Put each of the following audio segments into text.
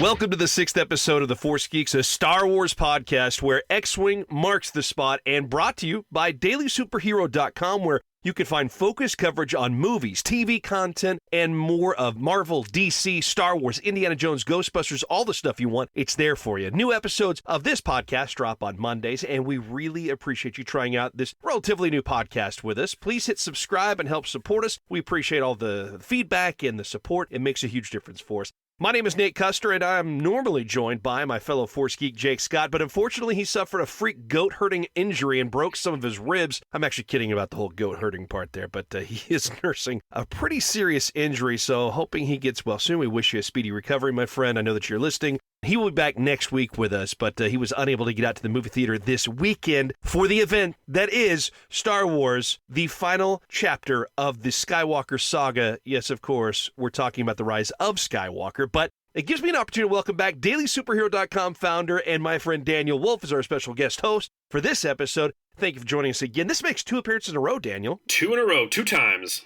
Welcome to the 6th episode of the Force Geeks, a Star Wars podcast where X-Wing marks the spot, and brought to you by DailySuperhero.com, where you can find focused coverage on movies, TV content, and more of Marvel, DC, Star Wars, Indiana Jones, Ghostbusters, all the stuff you want. It's there for you. New episodes of this podcast drop on Mondays, and we really appreciate you trying out this relatively new podcast with us. Please hit subscribe and help support us. We appreciate all the feedback and the support. It makes a huge difference for us. My name is Nate Custer, and I'm normally joined by my fellow Force Geek, Jake Scott, but unfortunately he suffered a freak goat-hurting injury and broke some of his ribs. I'm actually kidding about the whole goat-hurting part there, but he is nursing a pretty serious injury, so hoping he gets well soon. We wish you a speedy recovery, my friend. I know that you're listening. He will be back next week with us, but he was unable to get out to the movie theater this weekend for the event that is Star Wars, the final chapter of the Skywalker saga. Yes, of course, we're talking about the Rise of Skywalker, but it gives me an opportunity to welcome back DailySuperhero.com founder and my friend Daniel Wolf as our special guest host for this episode. Thank you for joining us again. This makes 2 appearances in a row, Daniel. 2 in a row, 2 times.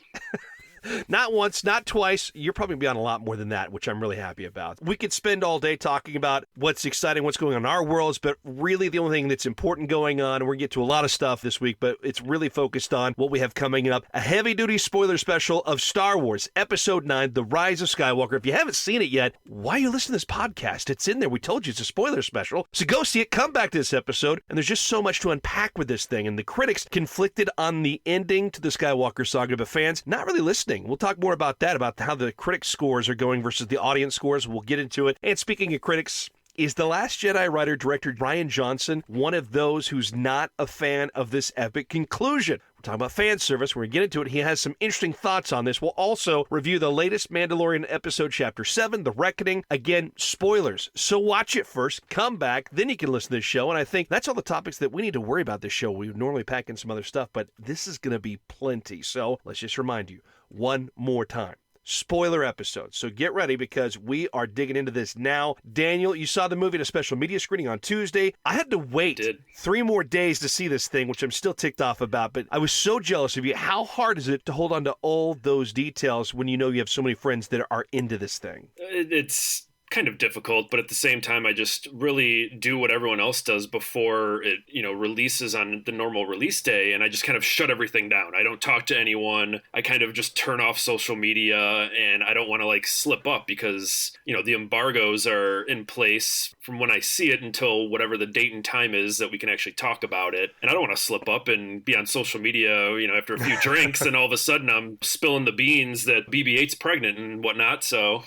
Not once, not twice. You're probably going to be on a lot more than that, which I'm really happy about. We could spend all day talking about what's exciting, what's going on in our worlds, but really the only thing that's important going on, and we're going to get to a lot of stuff this week, but it's really focused on what we have coming up. A heavy-duty spoiler special of Star Wars, Episode 9, The Rise of Skywalker. If you haven't seen it yet, why are you listening to this podcast? It's in there. We told you it's a spoiler special. So go see it, come back to this episode, and there's just so much to unpack with this thing, and the critics conflicted on the ending to the Skywalker saga, but fans not really listening. We'll talk more about that, about how the critic scores are going versus the audience scores. We'll get into it. And speaking of critics, is the Last Jedi Writer director Rian Johnson one of those who's not a fan of this epic conclusion? We're talking about fan service. We're going to get into it. He has some interesting thoughts on this. We'll also review the latest Mandalorian episode, Chapter 7, The Reckoning. Again, spoilers. So watch it first, come back, then you can listen to the show. And I think that's all the topics that we need to worry about this show. We would normally pack in some other stuff, but this is going to be plenty. So let's just remind you one more time. Spoiler episode. So get ready because we are digging into this now. Daniel, you saw the movie at a special media screening on Tuesday. I had to wait 3 more days to see this thing, which I'm still ticked off about, but I was so jealous of you. How hard is it to hold on to all those details when you know you have so many friends that are into this thing? It's kind of difficult, but at the same time, I just really do what everyone else does before it, releases on the normal release day, and I just kind of shut everything down. I don't talk to anyone. I kind of just turn off social media, and I don't want to slip up because, the embargoes are in place from when I see it until whatever the date and time is that we can actually talk about it. And I don't want to slip up and be on social media, after a few drinks, and all of a sudden I'm spilling the beans that BB-8's pregnant and whatnot. So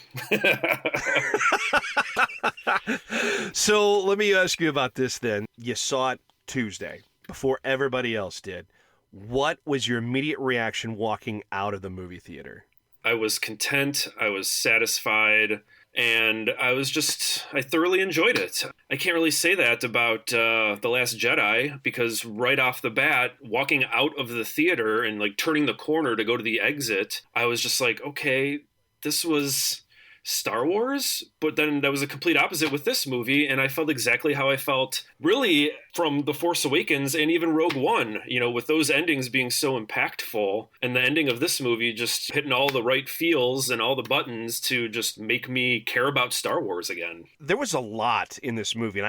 So let me ask you about this then. You saw it Tuesday before everybody else did. What was your immediate reaction walking out of the movie theater? I was content. I was satisfied. And I thoroughly enjoyed it. I can't really say that about The Last Jedi because right off the bat, walking out of the theater and turning the corner to go to the exit, I was just like, okay, this was Star Wars, but then that was a complete opposite with this movie, and I felt exactly how I felt really from The Force Awakens and even Rogue One, with those endings being so impactful, and the ending of this movie just hitting all the right feels and all the buttons to just make me care about Star Wars again. There was a lot in this movie, and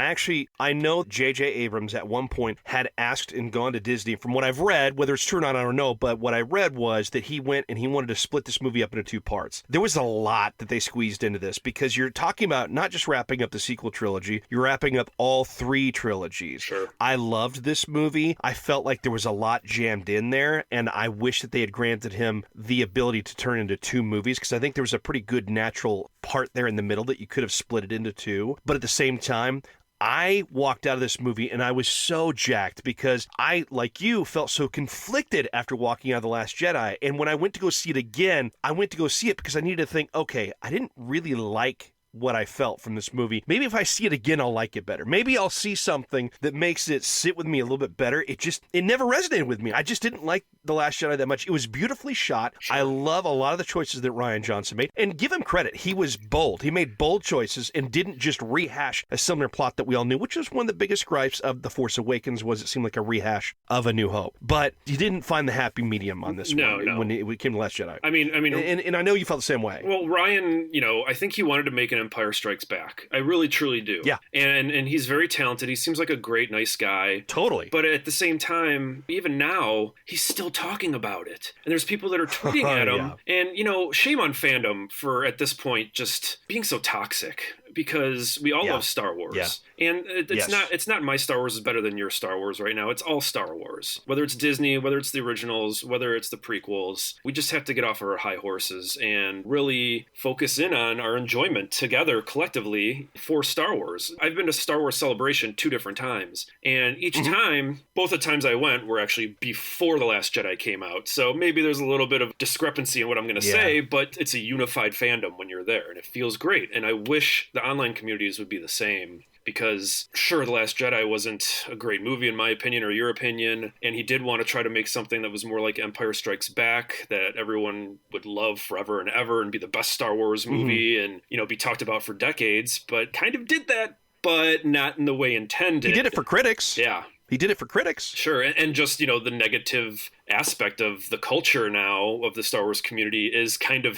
I know J.J. Abrams at one point had asked and gone to Disney, from what I've read, whether it's true or not, I don't know, but what I read was that he went and he wanted to split this movie up into 2 parts. There was a lot that they squeezed into this because you're talking about not just wrapping up the sequel trilogy, you're wrapping up all 3 trilogies. Sure. I loved this movie. I felt like there was a lot jammed in there, and I wish that they had granted him the ability to turn into 2 movies because I think there was a pretty good natural part there in the middle that you could have split it into 2. But at the same time, I walked out of this movie and I was so jacked because I, like you, felt so conflicted after walking out of The Last Jedi. And when I went to go see it again, I went to go see it because I needed to think, okay, I didn't really like what I felt from this movie. Maybe if I see it again, I'll like it better. Maybe I'll see something that makes it sit with me a little bit better. It never resonated with me. I just didn't like The Last Jedi that much. It was beautifully shot. Sure. I love a lot of the choices that Rian Johnson made. And give him credit. He was bold. He made bold choices and didn't just rehash a similar plot that we all knew, which was one of the biggest gripes of The Force Awakens, was it seemed like a rehash of A New Hope. But he didn't find the happy medium on this one when it came to Last Jedi. I mean, and I know you felt the same way. Well, Ryan, I think he wanted to make an Empire Strikes Back. I really, truly do. Yeah. And he's very talented. He seems like a great, nice guy. Totally. But at the same time, even now, he's still talking about it. And there's people that are tweeting at him. Yeah. And, shame on fandom for, at this point, just being so toxic. Because we all love Star Wars. Yeah. And it's not my Star Wars is better than your Star Wars right now. It's all Star Wars. Whether it's Disney, whether it's the originals, whether it's the prequels. We just have to get off our high horses and really focus in on our enjoyment together collectively for Star Wars. I've been to Star Wars Celebration 2 different times. And each time, both the times I went were actually before The Last Jedi came out. So maybe there's a little bit of discrepancy in what I'm going to say, but it's a unified fandom when you're there. And it feels great. And I wish the online communities would be the same. Because, sure, The Last Jedi wasn't a great movie in my opinion or your opinion, and he did want to try to make something that was more like Empire Strikes Back, that everyone would love forever and ever and be the best Star Wars movie and, be talked about for decades, but kind of did that, but not in the way intended. He did it for critics. Yeah. He did it for critics. Sure, and just, the negative aspect of the culture now of the Star Wars community is kind of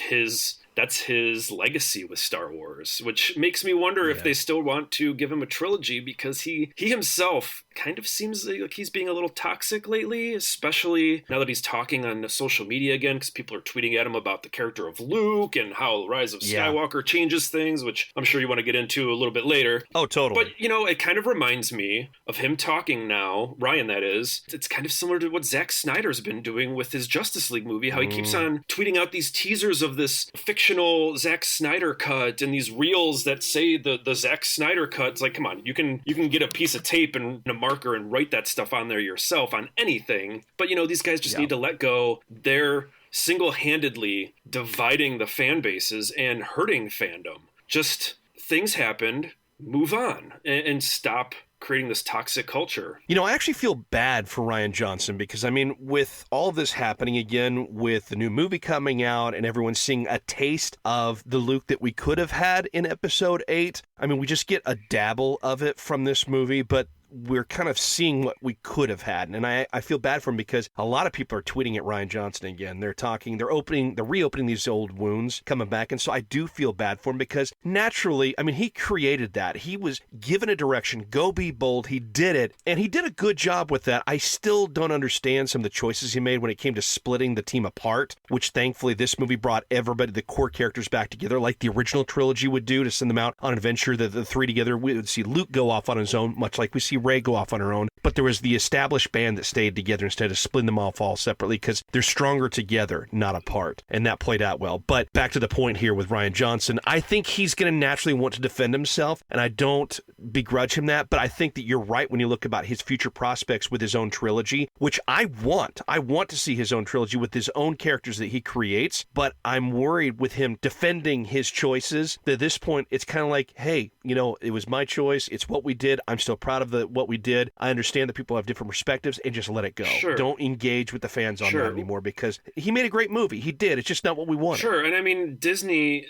that's his legacy with Star Wars, which makes me wonder if they still want to give him a trilogy, because he himself kind of seems like he's being a little toxic lately, especially now that he's talking on social media again, because people are tweeting at him about the character of Luke and how Rise of Skywalker changes things, which I'm sure you want to get into a little bit later. Oh, totally. But, it kind of reminds me of him talking now, Ryan that is. It's kind of similar to what Zack Snyder's been doing with his Justice League movie, how he keeps on tweeting out these teasers of this fictional Zack Snyder cut and these reels that say the Zack Snyder cut. It's like, come on, you can get a piece of tape and a marker and write that stuff on there yourself on anything. But, these guys just need to let go. They're single-handedly dividing the fan bases and hurting fandom. Just things happened, move on, and stop creating this toxic culture. I actually feel bad for Rian Johnson because, with all of this happening again, with the new movie coming out and everyone seeing a taste of the Luke that we could have had in Episode 8, we just get a dabble of it from this movie, but we're kind of seeing what we could have had. And I feel bad for him because a lot of people are tweeting at Rian Johnson again. They're reopening these old wounds, coming back. And so I do feel bad for him because naturally, he created that. He was given a direction, go be bold. He did it. And he did a good job with that. I still don't understand some of the choices he made when it came to splitting the team apart, which thankfully this movie brought everybody, the core characters back together like the original trilogy would do, to send them out on an adventure. The three together, we would see Luke go off on his own, much like we see Rey go off on her own, but there was the established band that stayed together instead of splitting them off all separately because they're stronger together, not apart, and that played out well. But back to the point here with Rian Johnson, I think he's going to naturally want to defend himself, and I don't begrudge him that, but I think that you're right when you look about his future prospects with his own trilogy, which I want to see his own trilogy with his own characters that he creates, but I'm worried with him defending his choices. At this point, it's kind of like, hey, it was my choice, it's what we did, I'm still proud of what we did. I understand that people have different perspectives, and just let it go. Sure. Don't engage with the fans on that anymore because he made a great movie. He did. It's just not what we wanted. Sure. And Disney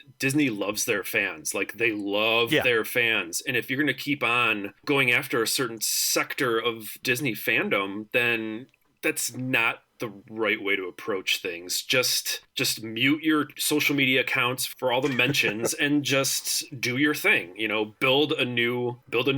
loves their fans. Like, they love their fans. And if you're going to keep on going after a certain sector of Disney fandom, then that's not the right way to approach things. Just mute your social media accounts for all the mentions and just do your thing. Build a new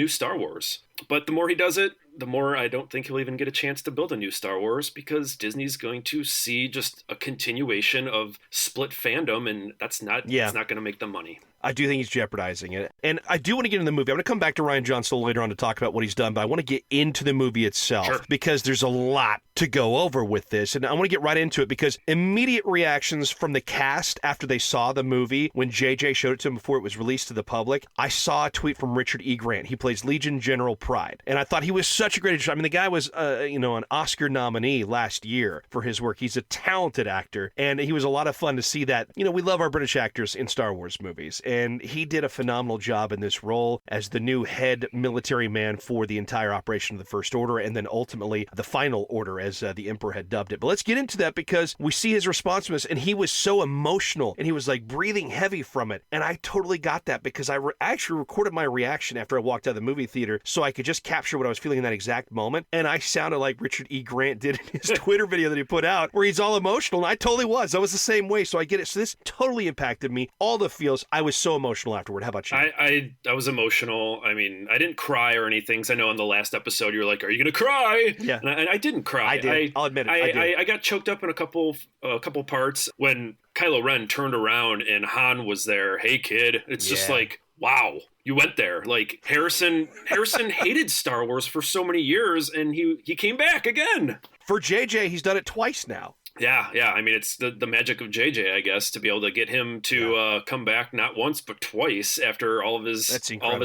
Star Wars. But the more he does it, the more I don't think he'll even get a chance to build a new Star Wars, because Disney's going to see just a continuation of split fandom, and that's not going to make them money. I do think he's jeopardizing it. And I do want to get into the movie. I'm going to come back to Rian Johnson later on to talk about what he's done, but I want to get into the movie itself because there's a lot to go over with this. And I want to get right into it because immediate reactions from the cast after they saw the movie, when JJ showed it to them before it was released to the public, I saw a tweet from Richard E. Grant. He plays Legion General Pride. And I thought he was so such a great addition. I mean, the guy was, an Oscar nominee last year for his work. He's a talented actor, and he was a lot of fun to see that. We love our British actors in Star Wars movies, and he did a phenomenal job in this role as the new head military man for the entire operation of the First Order, and then ultimately the Final Order, as the Emperor had dubbed it. But let's get into that, because we see his responsiveness, and he was so emotional, and he was like breathing heavy from it, and I totally got that, because I actually recorded my reaction after I walked out of the movie theater so I could just capture what I was feeling in that exact moment, and I sounded like Richard E. Grant did in his Twitter video that he put out, where he's all emotional, and I totally was. I was the same way, so I get it. So this totally impacted me. All the feels. I was so emotional afterward. How about you? I was emotional. I mean, I didn't cry or anything, because I know in the last episode you were like, "Are you going to cry?" Yeah. And I didn't cry. I did. I'll admit it. I did. I got choked up in a couple parts when Kylo Ren turned around and Han was there. Hey, kid. It's just like, wow, you went there. Like, Harrison hated Star Wars for so many years, and he came back again. For JJ, he's done it twice now. Yeah. I mean, it's the magic of JJ, I guess, to be able to get him to come back not once but twice after all of his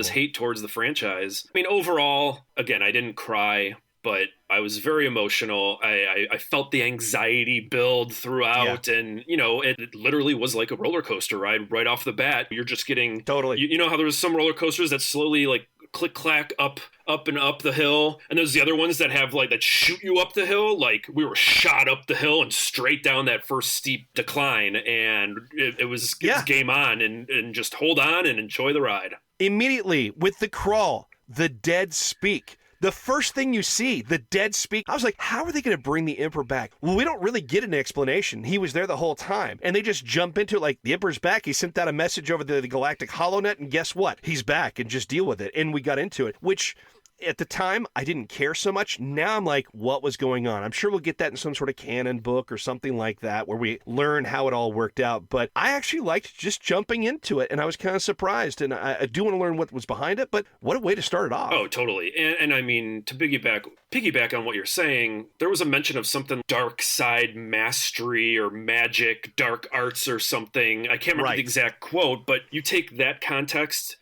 hate towards the franchise. I mean, overall, again, I didn't cry, but I was very emotional. I felt the anxiety build throughout, and it literally was like a roller coaster ride right off the bat. You're just getting totally. You know how there's some roller coasters that slowly like click clack up and up the hill, and there's the other ones that have like that shoot you up the hill. Like, we were shot up the hill and straight down that first steep decline, and it was game on, and just hold on and enjoy the ride. Immediately with the crawl, the dead speak. The first thing you see, the dead speak. I was like, how are they going to bring the Emperor back? Well, we don't really get an explanation. He was there the whole time. And they just jump into it like, the Emperor's back. He sent out a message over the galactic holonet, and guess what? He's back, and just deal with it. And we got into it, which at the time, I didn't care so much. Now I'm like, what was going on? I'm sure we'll get that in some sort of canon book or something like that, where we learn how it all worked out. But I actually liked just jumping into it, and I was kind of surprised. And I do want to learn what was behind it, but what a way to start it off. Oh, totally. And I mean, to piggyback on what you're saying, there was a mention of something dark side mastery or magic, dark arts or something. I can't remember the exact quote, but you take that context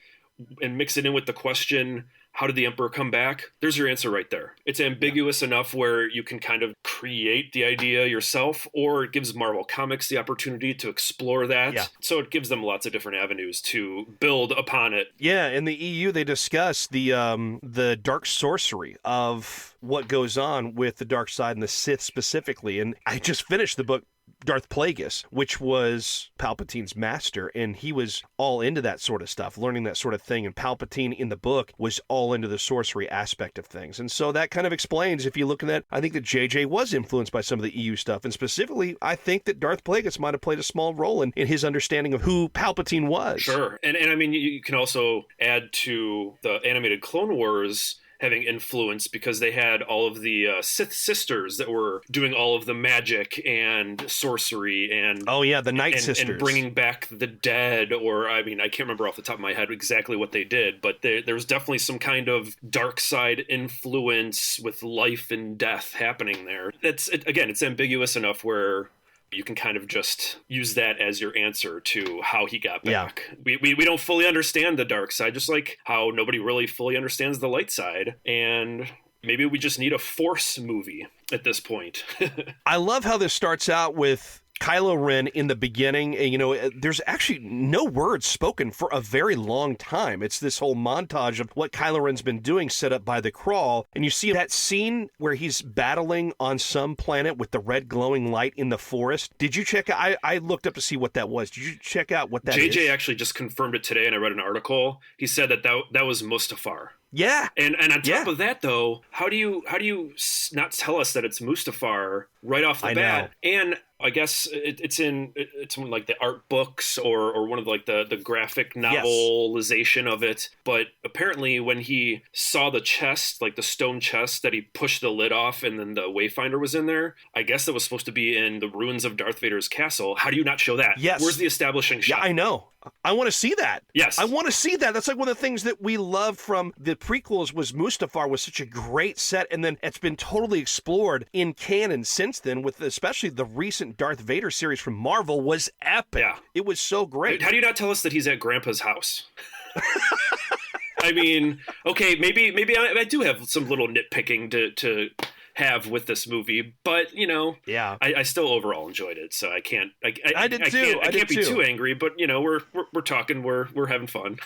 and mix it in with the question, how did the Emperor come back? There's your answer right there. It's ambiguous enough where you can kind of create the idea yourself, or it gives Marvel Comics the opportunity to explore that. Yeah. So it gives them lots of different avenues to build upon it. Yeah, in the EU, they discuss the dark sorcery of what goes on with the dark side and the Sith specifically. And I just finished the book Darth Plagueis, which was Palpatine's master, and he was all into that sort of stuff, learning that sort of thing, and Palpatine in the book was all into the sorcery aspect of things. And so that kind of explains, if you look at that, I think that JJ was influenced by some of the EU stuff, and specifically, I think that Darth Plagueis might have played a small role in his understanding of who Palpatine was. Sure. And I mean, you can also add to the animated Clone Wars having influence, because they had all of the Sith sisters that were doing all of the magic and sorcery and the Night Sisters, and bringing back the dead. Or I mean, I can't remember off the top of my head exactly what they did, but there was definitely some kind of dark side influence with life and death happening there. It's ambiguous enough where you can kind of just use that as your answer to how he got back. Yeah. We don't fully understand the dark side, just like how nobody really fully understands the light side. And maybe we just need a Force movie at this point. I love how this starts out with Kylo Ren in the beginning. There's actually no words spoken for a very long time. It's this whole montage of what Kylo Ren's been doing set up by the crawl. And you see that scene where he's battling on some planet with the red glowing light in the forest. Did you check out? I looked up to see what that was. Did you check out what that is? JJ actually just confirmed it today, and I read an article. He said that was Mustafar. Yeah. And on top of that, though, how do you not tell us that it's Mustafar right off the bat? Know. And I guess it's in like the art books or one of like the graphic novelization of it. But apparently when he saw the chest, like the stone chest that he pushed the lid off and then the Wayfinder was in there, I guess that was supposed to be in the ruins of Darth Vader's castle. How do you not show that? Yes. Where's the establishing shot? Yeah, I know. I want to see that. Yes. I want to see that. That's like one of the things that we loved from the prequels was Mustafar was such a great set, and then it's been totally explored in canon since then, with especially the recent Darth Vader series from Marvel was epic. Yeah. It was so great. How do you not tell us that he's at Grandpa's house? I mean, okay, maybe I do have some little nitpicking to have with this movie, but Yeah. I still overall enjoyed it. So I can't. I did too. I can't be too angry, but we're talking. We're having fun.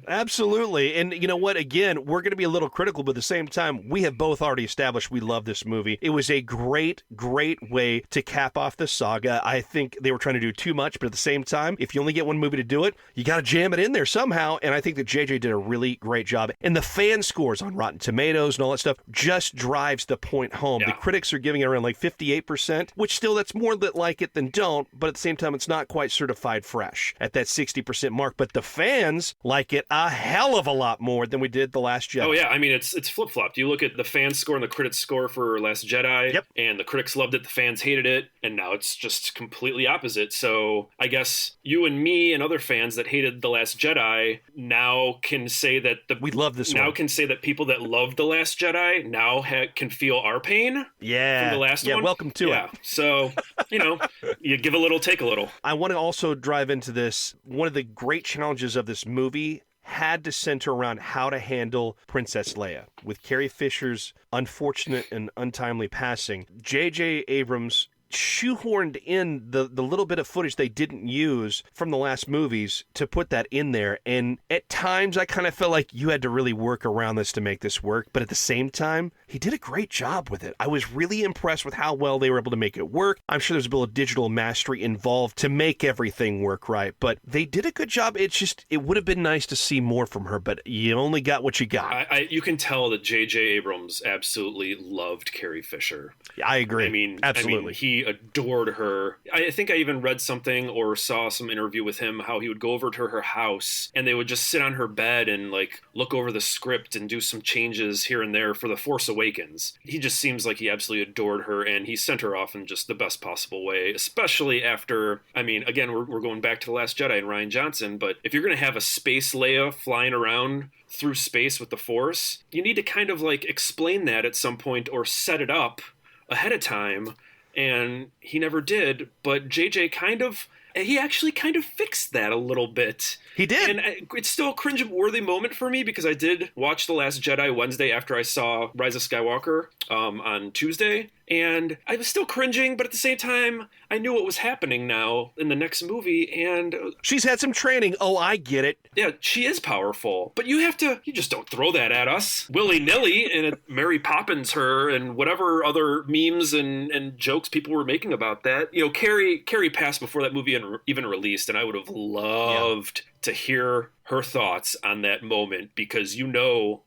Absolutely. And you know what? Again, we're going to be a little critical, but at the same time, we have both already established we love this movie. It was a great, great way to cap off the saga. I think they were trying to do too much, but at the same time, if you only get one movie to do it, you got to jam it in there somehow. And I think that JJ did a really great job. And the fan scores on Rotten Tomatoes and all that stuff just drives the point home. Yeah. The critics are giving it around like 58%, which still that's more that like it than don't, but at the same time, it's not quite certified fresh at that 60% mark. But the fans like it a hell of a lot more than we did The Last Jedi. Oh yeah, I mean it's flip-flopped. You look at the fan score and the critics score for Last Jedi, Yep. and the critics loved it, the fans hated it, and now it's just completely opposite. So I guess you and me and other fans that hated The Last Jedi now can say that We love this now one. can say that people that loved The Last Jedi now can feel our pain Yeah. from the last one. Yeah, welcome to it. So, you give a little, take a little. I want to also drive into this. One of the great challenges of this movie had to center around how to handle Princess Leia. With Carrie Fisher's unfortunate and untimely passing, J.J. Abrams shoehorned in the little bit of footage they didn't use from the last movies to put that in there. And at times I kind of felt like you had to really work around this to make this work. But at the same time, he did a great job with it. I was really impressed with how well they were able to make it work. I'm sure there's a bit of digital mastery involved to make everything work right. But they did a good job. It's just, it would have been nice to see more from her, but you only got what you got. You can tell that J.J. Abrams absolutely loved Carrie Fisher. I agree. Absolutely. He adored her. I think I even read something or saw some interview with him how he would go over to her house and they would just sit on her bed and like look over the script and do some changes here and there for The Force Awakens. He just seems like he absolutely adored her, and he sent her off in just the best possible way, especially after, again, we're going back to The Last Jedi and Rian Johnson, but if you're going to have a space Leia flying around through space with the Force, you need to kind of like explain that at some point or set it up ahead of time. And he never did, but JJ he actually kind of fixed that a little bit. He did. And it's still a cringe-worthy moment for me because I did watch The Last Jedi Wednesday after I saw Rise of Skywalker on Tuesday. And I was still cringing, but at the same time, I knew what was happening now in the next movie. And she's had some training. Oh, I get it. Yeah, she is powerful. But you just don't throw that at us willy-nilly and Mary Poppins her and whatever other memes and jokes people were making about that. Carrie passed before that movie even released, and I would have loved to hear her thoughts on that moment, because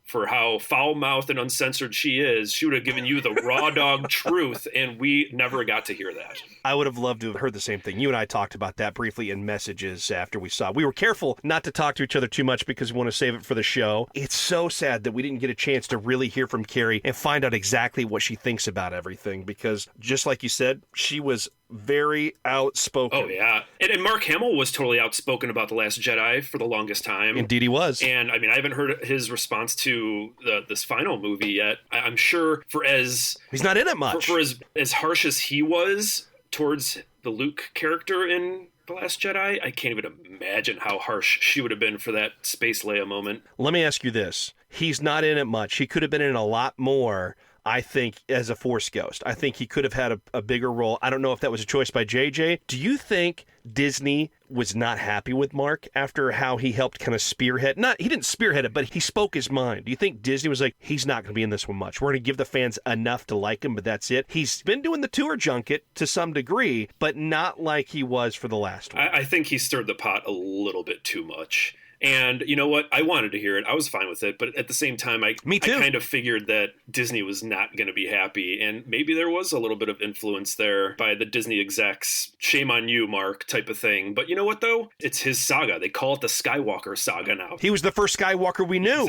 for how foul-mouthed and uncensored she is, she would have given you the raw dog truth, and we never got to hear that. I would have loved to have heard the same thing. You and I talked about that briefly in messages after we saw it. We were careful not to talk to each other too much because we want to save it for the show. It's so sad that we didn't get a chance to really hear from Carrie and find out exactly what she thinks about everything, because just like you said, she was very outspoken. Oh, yeah. And Mark Hamill was totally outspoken about The Last Jedi for the longest time. Indeed he was. And, I haven't heard his response to this final movie yet. I'm sure he's not in it much. For as harsh as he was towards the Luke character in The Last Jedi, I can't even imagine how harsh she would have been for that Space Leia moment. Let me ask you this. He's not in it much. He could have been in a lot more, I think, as a Force ghost. I think he could have had a bigger role. I don't know if that was a choice by JJ. Do you think Disney was not happy with Mark after how he helped kind of spearhead? He didn't spearhead it, but he spoke his mind. Do you think Disney was like, he's not going to be in this one much. We're going to give the fans enough to like him, but that's it. He's been doing the tour junket to some degree, but not like he was for the last one. I think he stirred the pot a little bit too much. And you know what? I wanted to hear it. I was fine with it. But at the same time, Me too. I kind of figured that Disney was not going to be happy. And maybe there was a little bit of influence there by the Disney execs. Shame on you, Mark, type of thing. But you know what, though? It's his saga. They call it the Skywalker saga now. He was the first Skywalker we knew.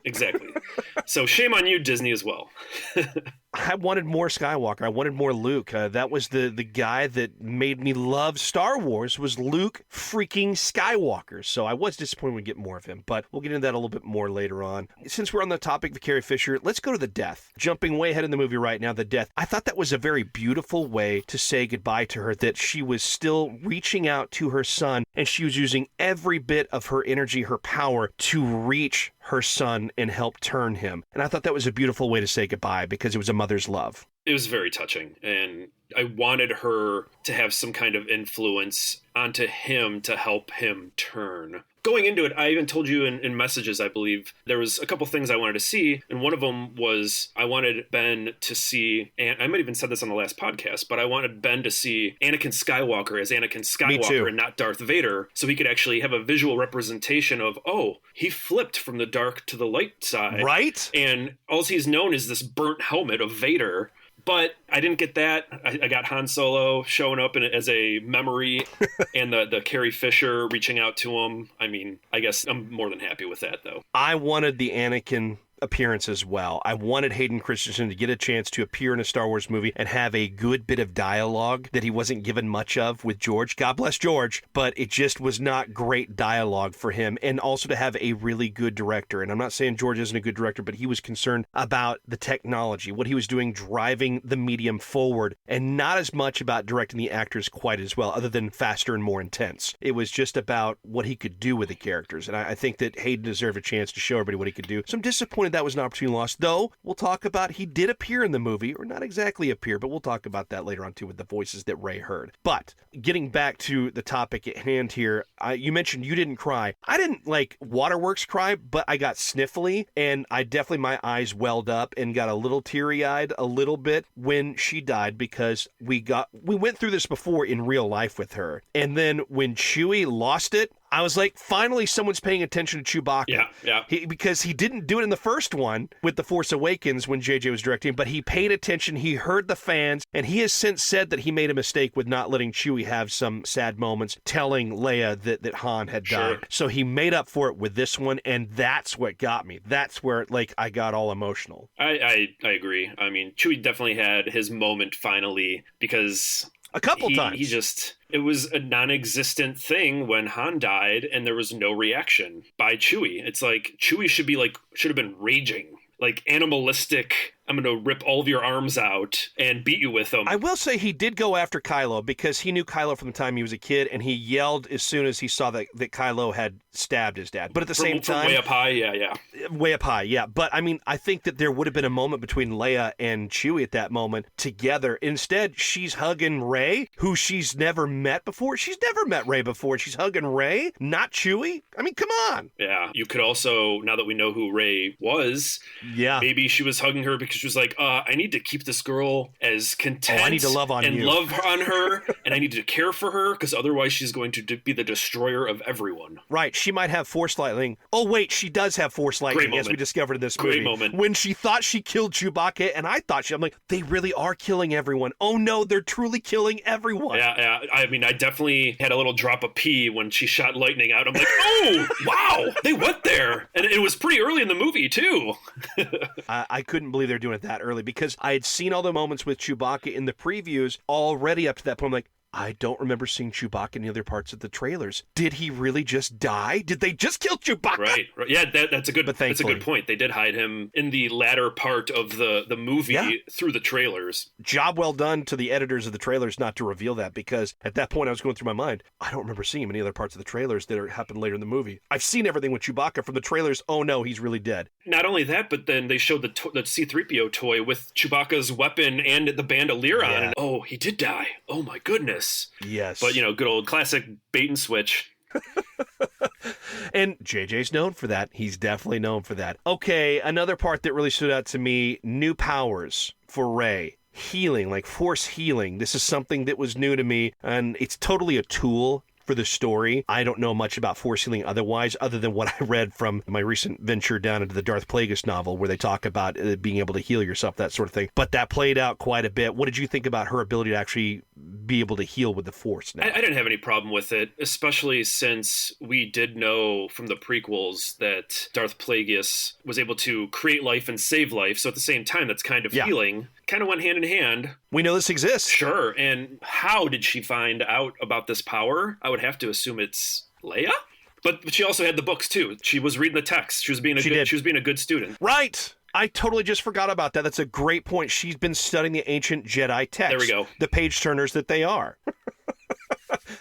Exactly. So shame on you, Disney, as well. I wanted more Skywalker. I wanted more Luke. That was the guy that made me love Star Wars, was Luke freaking Skywalker. So I was disappointed we get more of him, but we'll get into that a little bit more later on. Since we're on the topic of Carrie Fisher, let's go to the death. Jumping way ahead in the movie right now, the death. I thought that was a very beautiful way to say goodbye to her, that she was still reaching out to her son, and she was using every bit of her energy, her power, to reach her son and help turn him. And I thought that was a beautiful way to say goodbye because it was a mother's love. It was very touching, and I wanted her to have some kind of influence onto him to help him turn. Going into it, I even told you in messages, I believe, there was a couple things I wanted to see, and one of them was I wanted Ben to see, and I might even said this on the last podcast, but I wanted Ben to see Anakin Skywalker as Anakin Skywalker and not Darth Vader, so he could actually have a visual representation of, oh, he flipped from the dark to the light side. Right? And all he's known is this burnt helmet of Vader. But I didn't get that. I got Han Solo showing up as a memory and the Carrie Fisher reaching out to him. I mean, I guess I'm more than happy with that, though. I wanted the Anakin appearance as well. I wanted Hayden Christensen to get a chance to appear in a Star Wars movie and have a good bit of dialogue that he wasn't given much of with George. God bless George, but it just was not great dialogue for him. And also to have a really good director. And I'm not saying George isn't a good director, but he was concerned about the technology, what he was doing, driving the medium forward, and not as much about directing the actors quite as well, other than faster and more intense. It was just about what he could do with the characters. And I think that Hayden deserved a chance to show everybody what he could do. So I'm disappointed that was an opportunity lost, though we'll talk about he did appear in the movie, or not exactly appear, but we'll talk about that later on too with the voices that Rey heard. But getting back to the topic at hand here, you mentioned you didn't cry. I didn't like waterworks cry, but I got sniffly, and I definitely, my eyes welled up and got a little teary-eyed a little bit when she died, because we went through this before in real life with her. And then when Chewie lost it, I was like, finally, someone's paying attention to Chewbacca. Yeah. Because he didn't do it in the first one with The Force Awakens when JJ was directing, but he paid attention, he heard the fans, and he has since said that he made a mistake with not letting Chewie have some sad moments, telling Leia that Han had died. So he made up for it with this one, and that's what got me. That's where, like, I got all emotional. I agree. I mean, Chewie definitely had his moment finally, because a couple times. It was a non-existent thing when Han died and there was no reaction by Chewie. It's like Chewie should have been raging, like animalistic. I'm going to rip all of your arms out and beat you with them. I will say he did go after Kylo because he knew Kylo from the time he was a kid, and he yelled as soon as he saw that Kylo had stabbed his dad. But at the same time... way up high, yeah. Way up high, yeah. But, I mean, I think that there would have been a moment between Leia and Chewie at that moment together. Instead, she's hugging Rey, who she's never met before. She's never met Rey before. She's hugging Rey, not Chewie. I mean, come on. Yeah, you could also, now that we know who Rey was, maybe she was hugging her because she was like, I need to keep this girl as content. I need to love on you. Love on her, and I need to care for her, because otherwise she's going to be the destroyer of everyone. Right. She might have Force lightning. Oh, wait, she does have Force lightning, as we discovered in this movie. Great moment. When she thought she killed Chewbacca, and I thought I'm like, they really are killing everyone. Oh, no, they're truly killing everyone. Yeah. I mean, I definitely had a little drop of pee when she shot lightning out. I'm like, oh, wow, they went there. And it was pretty early in the movie, too. I couldn't believe they're doing it that early, because I had seen all the moments with Chewbacca in the previews already up to that point. I'm like, I don't remember seeing Chewbacca in the other parts of the trailers. Did he really just die? Did they just kill Chewbacca? Right. Yeah, that's a good point. They did hide him in the latter part of the movie through the trailers. Job well done to the editors of the trailers not to reveal that, because at that point I was going through my mind, I don't remember seeing him in any other parts of the trailers that happened later in the movie. I've seen everything with Chewbacca from the trailers. Oh no, he's really dead. Not only that, but then they showed the C-3PO toy with Chewbacca's weapon and the bandolier on. And, oh, he did die. Oh my goodness. Yes. But, good old classic bait and switch. And JJ's known for that. He's definitely known for that. Okay, another part that really stood out to me, new powers for Rey. Healing, like Force healing. This is something that was new to me, and it's totally a tool for the story. I don't know much about Force healing otherwise, other than what I read from my recent venture down into the Darth Plagueis novel, where they talk about being able to heal yourself, that sort of thing. But that played out quite a bit. What did you think about her ability to actually be able to heal with the Force now? I didn't have any problem with it, especially since we did know from the prequels that Darth Plagueis was able to create life and save life. So at the same time, that's kind of healing. Kind of went hand in hand. We know this exists. Sure. And how did she find out about this power? I would have to assume it's Leia? But she also had the books, too. She was reading the text. She was being a good student. Right. I totally just forgot about that. That's a great point. She's been studying the ancient Jedi text. There we go. The page turners that they are.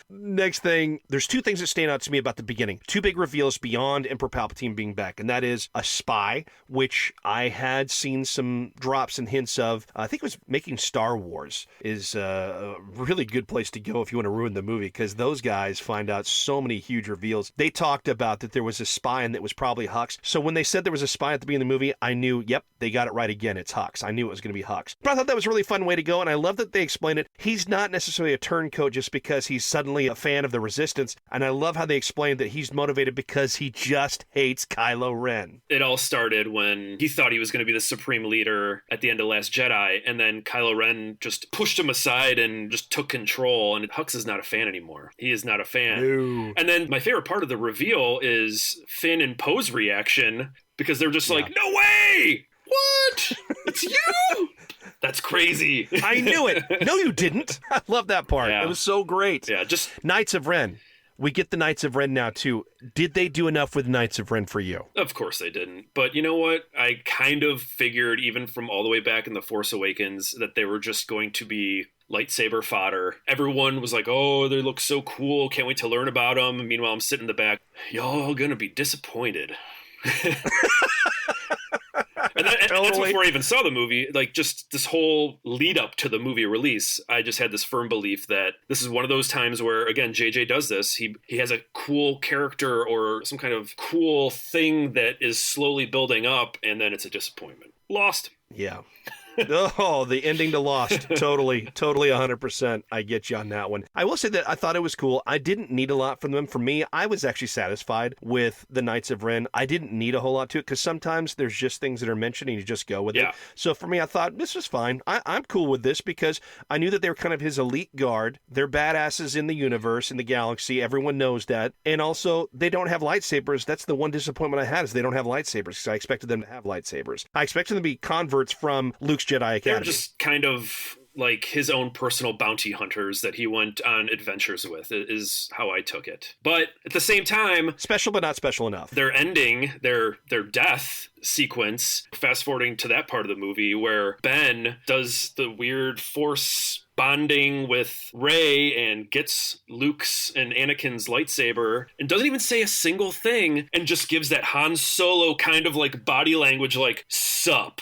Next thing, there's two things that stand out to me about the beginning. Two big reveals beyond Emperor Palpatine being back, and that is a spy, which I had seen some drops and hints of. I think it was making Star Wars is a really good place to go if you want to ruin the movie, because those guys find out so many huge reveals. They talked about that there was a spy and that was probably Hux. So when they said there was a spy at the beginning of the movie, I knew, yep, they got it right again. It's Hux. I knew it was going to be Hux. But I thought that was a really fun way to go, and I love that they explained it. He's not necessarily a turncoat just because he's suddenly a fan of the Resistance, and I love how they explained that he's motivated because he just hates Kylo Ren. It all started when he thought he was going to be the supreme leader at the end of Last Jedi, and then Kylo Ren just pushed him aside and just took control, and Hux is not a fan anymore. He is not a fan. No. And then my favorite part of the reveal is Finn and Poe's reaction, because they're just like, no way! What? It's you? That's crazy. I knew it. No, you didn't. I love that part. Yeah. It was so great. Yeah, just Knights of Ren. We get the Knights of Ren now, too. Did they do enough with Knights of Ren for you? of course they didn't. But you know what? I kind of figured, even from all the way back in The Force Awakens, that they were just going to be lightsaber fodder. Everyone was like, oh, they look so cool. Can't wait to learn about them. And meanwhile, I'm sitting in the back. Y'all gonna be disappointed. And that's before I even saw the movie. Like, just this whole lead up to the movie release, I just had this firm belief that this is one of those times where, again, JJ does this. He has a cool character or some kind of cool thing that is slowly building up, and then it's a disappointment. Lost. Yeah. Oh, the ending to Lost. Totally 100%. I get you on that one. I will say that I thought it was cool. I didn't need a lot from them. For me, I was actually satisfied with the Knights of Ren. I didn't need a whole lot to it because sometimes there's just things that are mentioned and you just go with it. So for me, I thought this was fine. I'm cool with this because I knew that they were kind of his elite guard. They're badasses in the universe, in the galaxy. Everyone knows that. And also, they don't have lightsabers. That's the one disappointment I had is they don't have lightsabers because I expected them to have lightsabers. I expected them to be converts from Luke's Jedi Academy. They're just kind of like his own personal bounty hunters that he went on adventures with, is how I took it. But at the same time, special but not special enough. Their ending, their death sequence, fast forwarding to that part of the movie where Ben does the weird Force bonding with Rey and gets Luke's and Anakin's lightsaber and doesn't even say a single thing and just gives that Han Solo kind of like body language, like, sup.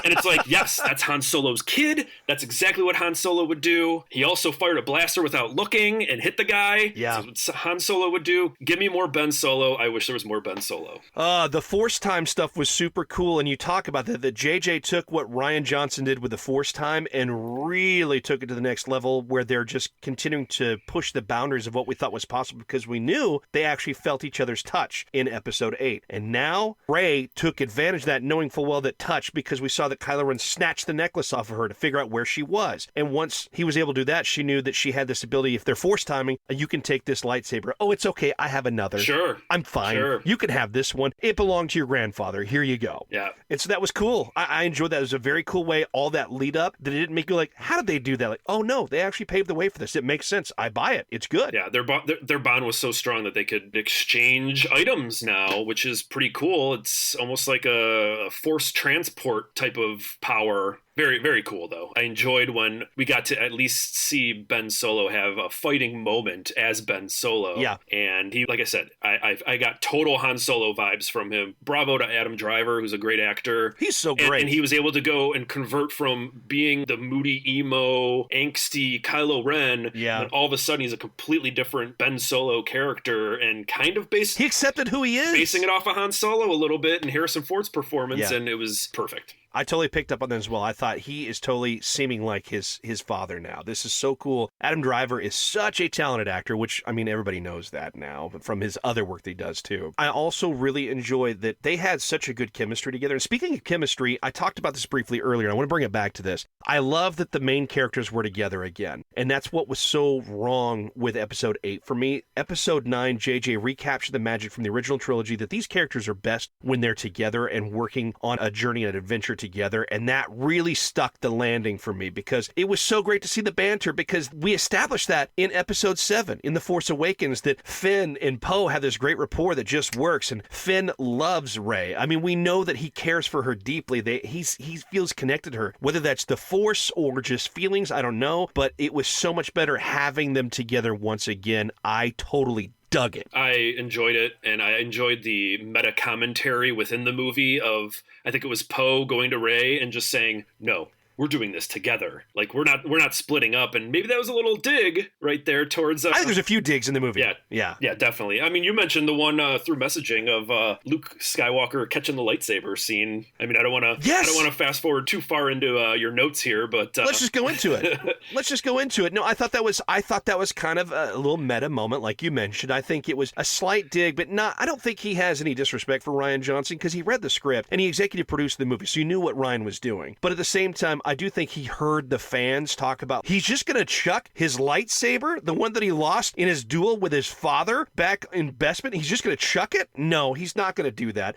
And it's like, yes, that's Han Solo's kid. That's exactly what Han Solo would do. He also fired a blaster without looking and hit the guy. Yeah. That's what Han Solo would do. Give me more Ben Solo. I wish there was more Ben Solo. The Force time stuff was super cool, and you talk about that JJ took what Rian Johnson did with the Force time and really took it to the next level where they're just continuing to push the boundaries of what we thought was possible because we knew they actually felt each other's touch in Episode 8. And now Rey took advantage of that, knowing full well that touch, because we saw that Kylo Ren snatched the necklace off of her to figure out where she was. And once he was able to do that, she knew that she had this ability, if they're Force timing, you can take this lightsaber. Oh, it's okay. I have another. Sure. I'm fine. Sure. You can have this one. It belonged to your grandfather. Here you go. Yeah. And so that was cool. I enjoyed that. It was a very cool way, all that lead up, that it didn't make you like, how did they do that? Like, oh no, they actually paved the way for this. It makes sense. I buy it. It's good. Yeah, their bond was so strong that they could exchange items now, which is pretty cool. It's almost like a Force transport type of power. Very, very cool, though. I enjoyed when we got to at least see Ben Solo have a fighting moment as Ben Solo. Yeah. And he, like I said, I got total Han Solo vibes from him. Bravo to Adam Driver, who's a great actor. He's so great. And he was able to go and convert from being the moody, emo, angsty Kylo Ren. Yeah. And all of a sudden, he's a completely different Ben Solo character and kind of he accepted who he is. basing it off of Han Solo a little bit and Harrison Ford's performance, Yeah. and it was perfect. I totally picked up on that as well. I thought he is totally seeming like his father now. This is so cool. Adam Driver is such a talented actor, which, I mean, everybody knows that now, but from his other work that he does too. I also really enjoyed that they had such a good chemistry together. And speaking of chemistry, I talked about this briefly earlier. I want to bring it back to this. I love that the main characters were together again. And that's what was so wrong with Episode 8 for me. Episode 9, JJ recaptured the magic from the original trilogy that these characters are best when they're together and working on a journey and an adventure together, and that really really stuck the landing for me because it was so great to see the banter because we established that in episode 7 in The Force Awakens that Finn and Poe have this great rapport that just works, and Finn loves Rey. I mean, we know that he cares for her deeply. He feels connected to her, whether that's the Force or just feelings, I don't know, but it was so much better having them together once again. I totally dug it. I enjoyed it, and I enjoyed the meta commentary within the movie of, I think it was Poe going to Rey and just saying, no, we're doing this together. Like, we're not splitting up. And maybe that was a little dig right there towards... I think there's a few digs in the movie. Yeah, definitely. I mean, you mentioned the one through messaging of Luke Skywalker catching the lightsaber scene. I mean, I don't want to fast forward too far into your notes here, but let's just go into it. No, I thought that was kind of a little meta moment, like you mentioned. I think it was a slight dig, but I don't think he has any disrespect for Rian Johnson because he read the script and he executive produced the movie, so you knew what Rian was doing. But at the same time, I do think he heard the fans talk about he's just going to chuck his lightsaber, the one that he lost in his duel with his father back in Bespin. He's just going to chuck it? No, he's not going to do that.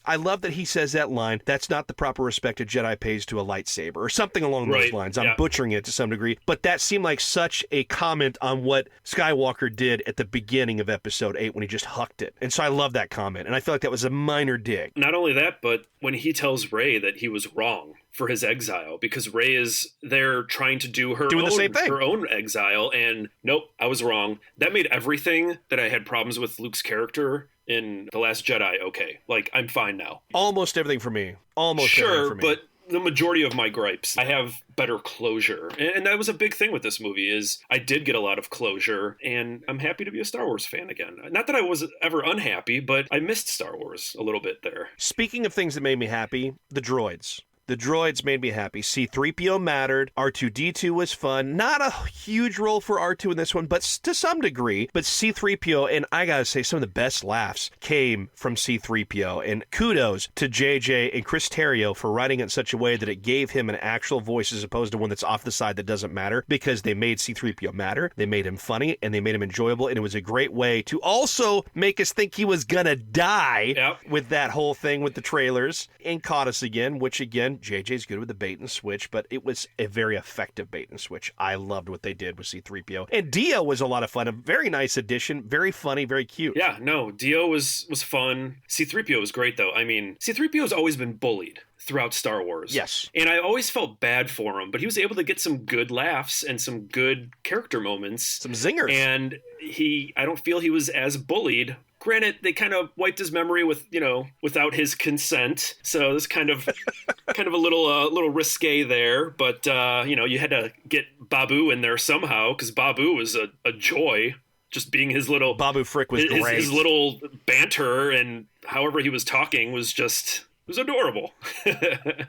I love that he says that line, that's not the proper respect a Jedi pays to a lightsaber, or something along those lines. I'm butchering it to some degree, but that seemed like such a comment on what Skywalker did at the beginning of Episode 8 when he just hucked it. And so I love that comment, and I feel like that was a minor dig. Not only that, but when he tells Rey that he was wrong for his exile, because Rey is there trying to do her own exile, and nope, I was wrong. That made everything that I had problems with Luke's character in The Last Jedi okay. Like, I'm fine now. Almost everything for me. Sure, but the majority of my gripes, I have better closure. And that was a big thing with this movie, is I did get a lot of closure, and I'm happy to be a Star Wars fan again. Not that I was ever unhappy, but I missed Star Wars a little bit there. Speaking of things that made me happy, the droids. The droids made me happy. C-3PO mattered. R2-D2 was fun. Not a huge role for R2 in this one, but to some degree. But C-3PO, and I gotta say, some of the best laughs came from C-3PO. And kudos to JJ and Chris Terrio for writing it in such a way that it gave him an actual voice as opposed to one that's off the side that doesn't matter, because they made C-3PO matter. They made him funny, and they made him enjoyable, and it was a great way to also make us think he was gonna die with that whole thing with the trailers, and caught us again, which again, JJ's good with the bait and switch, but it was a very effective bait and switch. I loved what they did with C-3PO. And Dio was a lot of fun. A very nice addition. Very funny, very cute. Yeah, no, Dio was fun. C-3PO was great, though. I mean, C-3PO has always been bullied throughout Star Wars. Yes. And I always felt bad for him, but he was able to get some good laughs and some good character moments. Some zingers. And I don't feel he was as bullied. Granted, they kind of wiped his memory without his consent. So it's kind of a little risque there. But, you had to get Babu in there somehow, because Babu was a joy. Just being his little... Babu Frick was great. His little banter and however he was talking was just... It was adorable.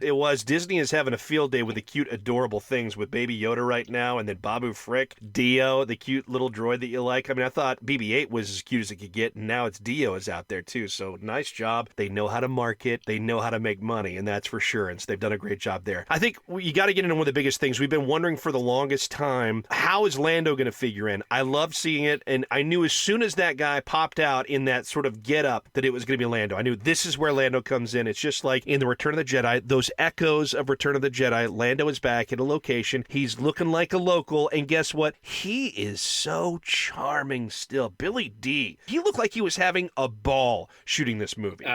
It was. Disney is having a field day with the cute, adorable things with Baby Yoda right now, and then Babu Frick, Dio, the cute little droid that you like. I mean, I thought BB-8 was as cute as it could get, and now it's Dio is out there, too. So, nice job. They know how to market. They know how to make money, and that's for sure. And so they've done a great job there. I think you got to get into one of the biggest things. We've been wondering for the longest time, how is Lando going to figure in? I loved seeing it, and I knew as soon as that guy popped out in that sort of get-up that it was going to be Lando. I knew this is where Lando comes in. It's just like in the Return of the Jedi, those echoes of Return of the Jedi. Lando is back at a location. He's looking like a local, and guess what? He is so charming still. Billy D. He looked like he was having a ball shooting this movie.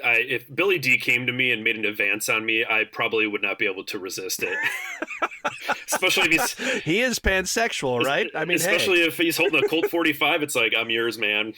If Billy D came to me and made an advance on me, I probably would not be able to resist it. Especially if he is pansexual, right? I mean, especially if he's holding a Colt 45, it's like, I'm yours, man.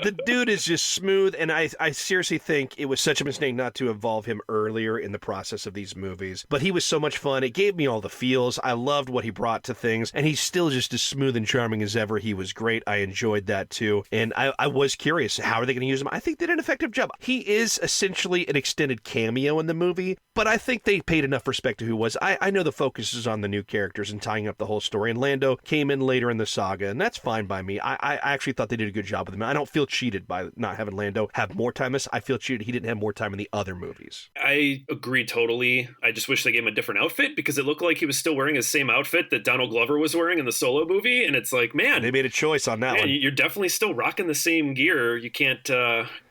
The dude is just smooth, and I seriously think it was such a mistake not to involve him earlier in the process of these movies. But he was so much fun. It gave me all the feels. I loved what he brought to things, and he's still just as smooth and charming as ever. He was great. I enjoyed that, too. And I was curious, how are they going to use him? I think they did an effective job. He is essentially an extended cameo in the movie, but I think they paid enough respect to who was. I know the focus is on the new characters and tying up the whole story, and Lando came in later in the saga, and that's fine by me. I actually thought they did a good job with of them. I don't feel cheated by not having Lando have more time. I feel cheated he didn't have more time in the other movies. I agree totally. I just wish they gave him a different outfit because it looked like he was still wearing his same outfit that Donald Glover was wearing in the Solo movie. And it's like, man, they made a choice on that one. You're definitely still rocking the same gear. You can't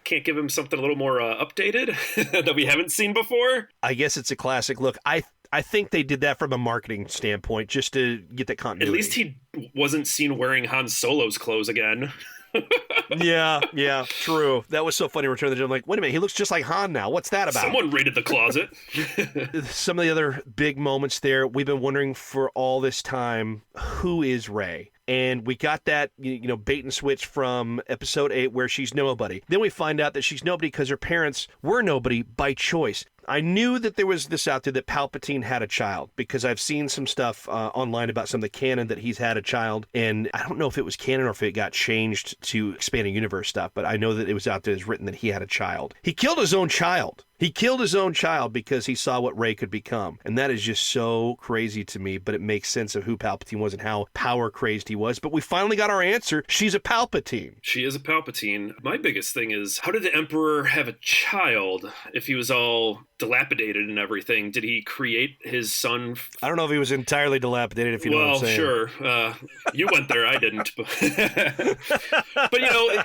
give him something a little more updated that we haven't seen before. I guess it's a classic look. I think they did that from a marketing standpoint just to get that continuity. At least he wasn't seen wearing Han Solo's clothes again. yeah, true. That was so funny. Return of the Jedi. I'm like, wait a minute, he looks just like Han now. What's that about? Someone raided the closet. Some of the other big moments there, we've been wondering for all this time, who is Rey? And we got that, bait and switch from episode 8 where she's nobody. Then we find out that she's nobody because her parents were nobody by choice. I knew that there was this out there that Palpatine had a child because I've seen some stuff online about some of the canon that he's had a child. And I don't know if it was canon or if it got changed to expanding universe stuff, but I know that it was out there as written that he had a child. He killed his own child. He killed his own child because he saw what Rey could become. And that is just so crazy to me, but it makes sense of who Palpatine was and how power crazed he was. But we finally got our answer. She's a Palpatine. She is a Palpatine. My biggest thing is, how did the Emperor have a child if he was all dilapidated and everything? Did he create his son? I don't know if he was entirely dilapidated, if you know what I'm saying. Well, sure. You went there. I didn't. But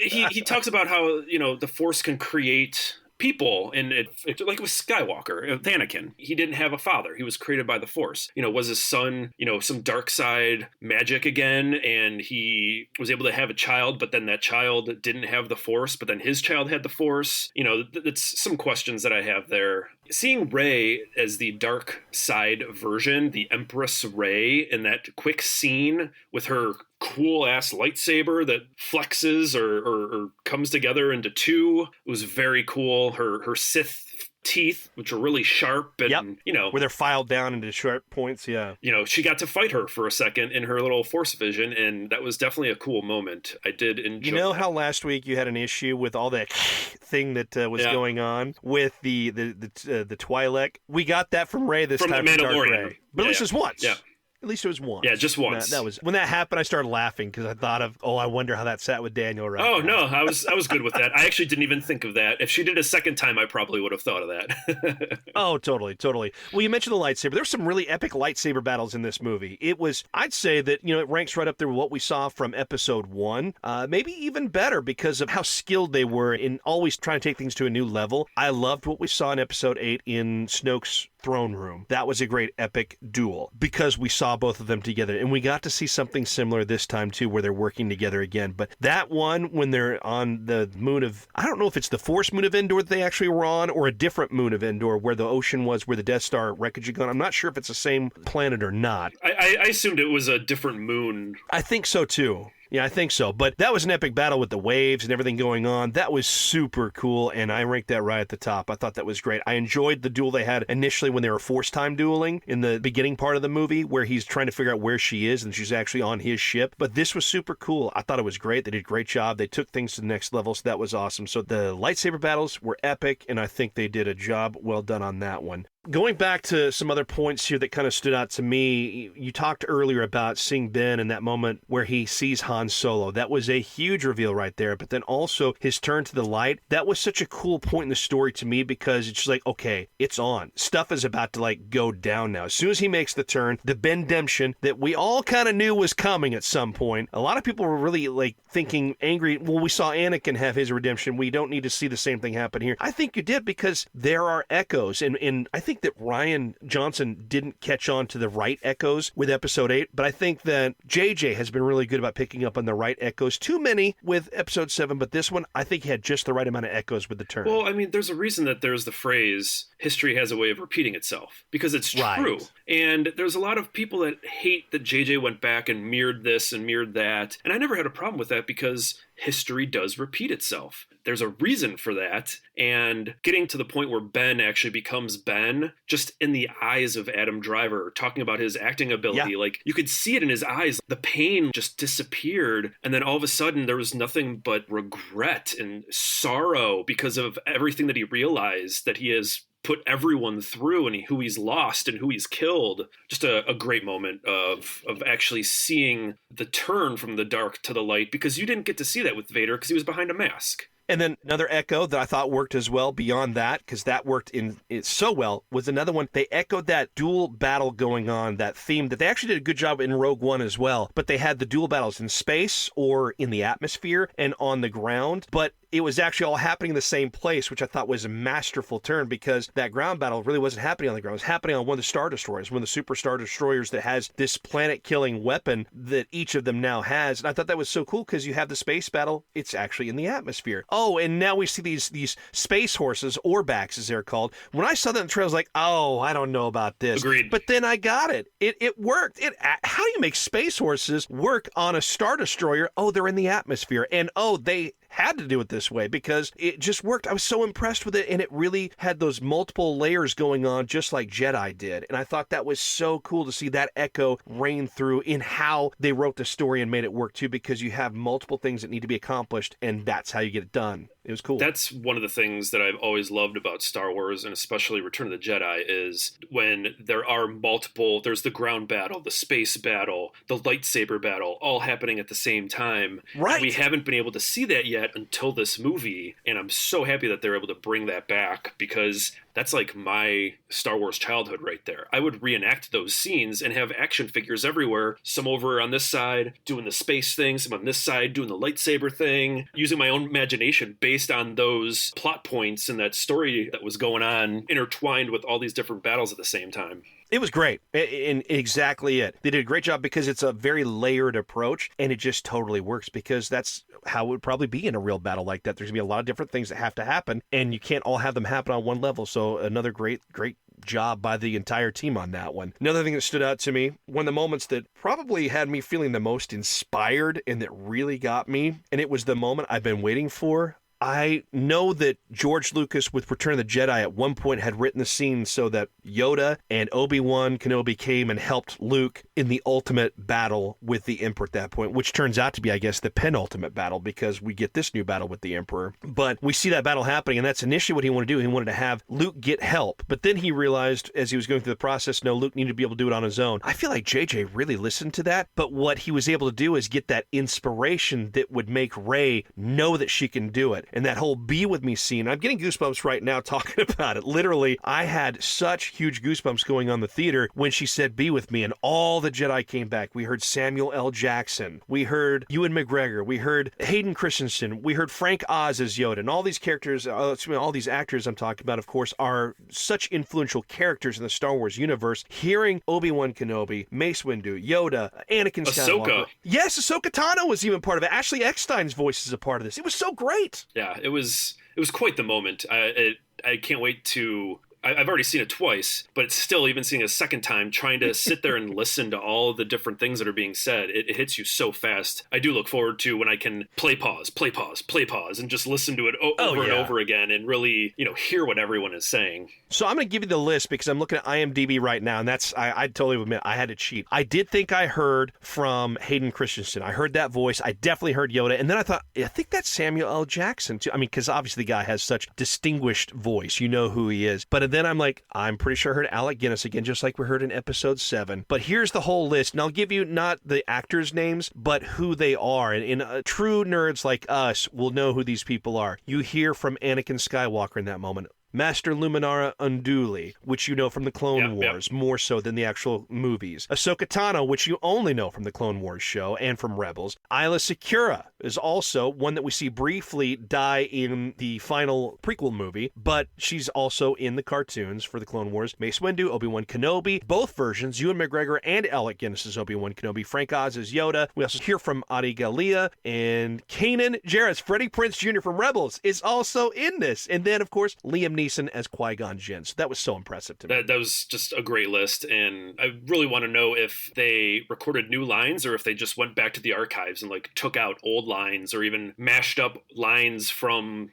he talks about how, the Force can create people, and it like with Skywalker, Anakin, he didn't have a father. He was created by the Force. Was his son, some dark side magic again, and he was able to have a child, but then that child didn't have the Force, but then his child had the Force. That's some questions that I have there. Seeing Rey as the dark side version, the Empress Rey, in that quick scene with her cool ass lightsaber that flexes or comes together into two, was very cool. Her Sith teeth, which are really sharp and, where they're filed down into sharp points. Yeah. She got to fight her for a second in her little Force vision, and that was definitely a cool moment. I did enjoy that. How last week you had an issue with all that thing that was going on with the Twi'lek? We got that from Rey this time. From the Mandalorian. But at least it was once. Yeah. At least it was once. Yeah, just once. That was when that happened. I started laughing because I thought of, I wonder how that sat with Daniel. Right? Oh no, I was good with that. I actually didn't even think of that. If she did a second time, I probably would have thought of that. Oh, totally. Well, you mentioned the lightsaber. There's some really epic lightsaber battles in this movie. It was, I'd say that it ranks right up there with what we saw from Episode 1. Maybe even better because of how skilled they were in always trying to take things to a new level. I loved what we saw in Episode 8 in Snoke's throne room. That was a great epic duel because we saw both of them together, and we got to see something similar this time too where they're working together again. But that one when they're on the moon of, I don't know if it's the Force moon of Endor that they actually were on or a different moon of Endor where the ocean was, where the Death Star wreckage had gone. I'm not sure if it's the same planet or not. I assumed it was a different moon. I think so too. Yeah, I think so. But that was an epic battle with the waves and everything going on. That was super cool, and I ranked that right at the top. I thought that was great. I enjoyed the duel they had initially when they were Force time dueling in the beginning part of the movie where he's trying to figure out where she is and she's actually on his ship. But this was super cool. I thought it was great. They did a great job. They took things to the next level, so that was awesome. So the lightsaber battles were epic, and I think they did a job well done on that one. Going back to some other points here that kind of stood out to me, you talked earlier about seeing Ben in that moment where he sees Han Solo. That was a huge reveal right there. But then also his turn to the light, that was such a cool point in the story to me because it's just like, okay, it's on. Stuff is about to go down now. As soon as he makes the turn, the Ben-demption that we all kind of knew was coming at some point. A lot of people were really thinking angry, well, we saw Anakin have his redemption. We don't need to see the same thing happen here. I think you did because there are echoes. And I think that Rian Johnson didn't catch on to the right echoes with Episode 8, but I think that JJ has been really good about picking up on the right echoes. Too many with Episode 7, but this one, I think he had just the right amount of echoes with the turn. Well, I mean, there's a reason that there's the phrase, history has a way of repeating itself, because it's true. Right. And there's a lot of people that hate that JJ went back and mirrored this and mirrored that, and I never had a problem with that because history does repeat itself. There's a reason for that, and getting to the point where Ben actually becomes Ben, just in the eyes of Adam Driver, talking about his acting ability, you could see it in his eyes. The pain just disappeared, and then all of a sudden there was nothing but regret and sorrow because of everything that he realized that he has put everyone through and who he's lost and who he's killed. Just a great moment of actually seeing the turn from the dark to the light, because you didn't get to see that with Vader because he was behind a mask. And then another echo that I thought worked as well beyond that, because that worked in it so well, was another one. They echoed that dual battle going on, that theme that they actually did a good job in Rogue One as well. But they had the dual battles in space or in the atmosphere and on the ground. But it was actually all happening in the same place, which I thought was a masterful turn, because that ground battle really wasn't happening on the ground. It was happening on one of the Star Destroyers, one of the Super Star Destroyers that has this planet-killing weapon that each of them now has. And I thought that was so cool, because you have the space battle, it's actually in the atmosphere. Oh, and now we see these space horses, Orbaks as they're called. When I saw that in the trailer, I was like, oh, I don't know about this. Agreed. But then I got it. It worked. How do you make space horses work on a Star Destroyer? Oh, they're in the atmosphere. And oh, they had to do it this way because it just worked. I was so impressed with it, and it really had those multiple layers going on just like Jedi did. And I thought that was so cool to see that echo reign through in how they wrote the story and made it work too, because you have multiple things that need to be accomplished, and that's how you get it done. It was cool. That's one of the things that I've always loved about Star Wars, and especially Return of the Jedi, is when there are multiple, there's the ground battle, the space battle, the lightsaber battle, all happening at the same time. Right. We haven't been able to see that yet until this movie, and I'm so happy that they're able to bring that back, because that's like my Star Wars childhood right there. I would reenact those scenes and have action figures everywhere. Some over on this side doing the space thing, some on this side doing the lightsaber thing, using my own imagination based on those plot points and that story that was going on, intertwined with all these different battles at the same time. It was great, and exactly it. They did a great job because it's a very layered approach, and it just totally works, because that's how it would probably be in a real battle like that. There's going to be a lot of different things that have to happen, and you can't all have them happen on one level. So another great job by the entire team on that one. Another thing that stood out to me, one of the moments that probably had me feeling the most inspired and that really got me, and it was the moment I've been waiting for. I know that George Lucas with Return of the Jedi at one point had written the scene so that Yoda and Obi-Wan Kenobi came and helped Luke in the ultimate battle with the Emperor at that point, which turns out to be, I guess, the penultimate battle, because we get this new battle with the Emperor. But we see that battle happening, and that's initially what he wanted to do. He wanted to have Luke get help. But then he realized as he was going through the process, no, Luke needed to be able to do it on his own. I feel like JJ really listened to that, but what he was able to do is get that inspiration that would make Rey know that she can do it. And that whole be with me scene, I'm getting goosebumps right now talking about it. Literally, I had such huge goosebumps going on in the theater when she said be with me, and all the Jedi came back. We heard Samuel L. Jackson. We heard Ewan McGregor. We heard Hayden Christensen. We heard Frank Oz as Yoda. And all these characters, all these actors I'm talking about, of course, are such influential characters in the Star Wars universe. Hearing Obi-Wan Kenobi, Mace Windu, Yoda, Anakin Skywalker. Ahsoka. Yes, Ahsoka Tano was even part of it. Ashley Eckstein's voice is a part of this. It was so great. Yeah, it was quite the moment. I can't wait to. I've already seen it twice, but it's still, even seeing it a second time, trying to sit there and listen to all the different things that are being said. It hits you so fast. I do look forward to when I can play pause, and just listen to it over and over again, and really, hear what everyone is saying. So I'm going to give you the list because I'm looking at IMDb right now, and that's, I totally admit, I had to cheat. I did think I heard from Hayden Christensen. I heard that voice. I definitely heard Yoda. And then I thought, I think that's Samuel L. Jackson, too. I mean, because obviously the guy has such distinguished voice. You know who he is. But then I'm like, I'm pretty sure I heard Alec Guinness again, just like we heard in episode 7. But here's the whole list, and I'll give you not the actors' names, but who they are. And true nerds like us will know who these people are. You hear from Anakin Skywalker in that moment. Master Luminara Unduli, which you know from the Clone Wars, more so than the actual movies. Ahsoka Tano, which you only know from the Clone Wars show and from Rebels. Isla Secura is also one that we see briefly die in the final prequel movie, but she's also in the cartoons for the Clone Wars. Mace Windu, Obi-Wan Kenobi, both versions, Ewan McGregor and Alec Guinness as Obi-Wan Kenobi. Frank Oz as Yoda. We also hear from Adi Gallia, and Kanan Jarrus, Freddie Prinze Jr. from Rebels, is also in this. And then, of course, Liam Neeson as Qui-Gon Jinn. So that was so impressive to me. That was just a great list, and I really want to know if they recorded new lines or if they just went back to the archives and took out old lines or even mashed up lines from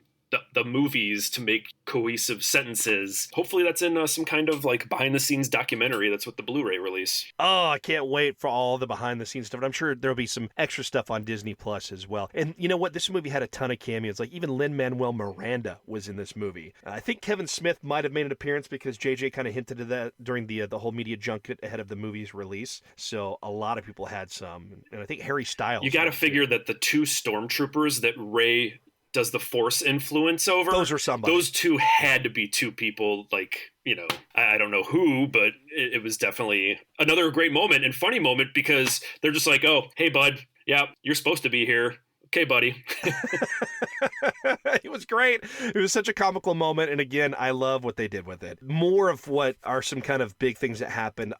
the movies to make cohesive sentences. Hopefully that's in some kind of like behind the scenes documentary. That's what the Blu-ray release. Oh, I can't wait for all the behind the scenes stuff. And I'm sure there'll be some extra stuff on Disney Plus as well. And you know what? This movie had a ton of cameos. Like even Lin-Manuel Miranda was in this movie. I think Kevin Smith might have made an appearance because JJ kind of hinted at that during the whole media junket ahead of the movie's release. So a lot of people had some. And I think Harry Styles. You got to figure that the two stormtroopers that Rey does the Force influence over, those two had to be two people, like, you know, I don't know who, but it was definitely another great moment and funny moment because they're just like, oh, hey, bud, yeah, you're supposed to be here. Okay, buddy. It was great. It was such a comical moment. And again, I love what they did with it. More of what are some kind of big things that happened.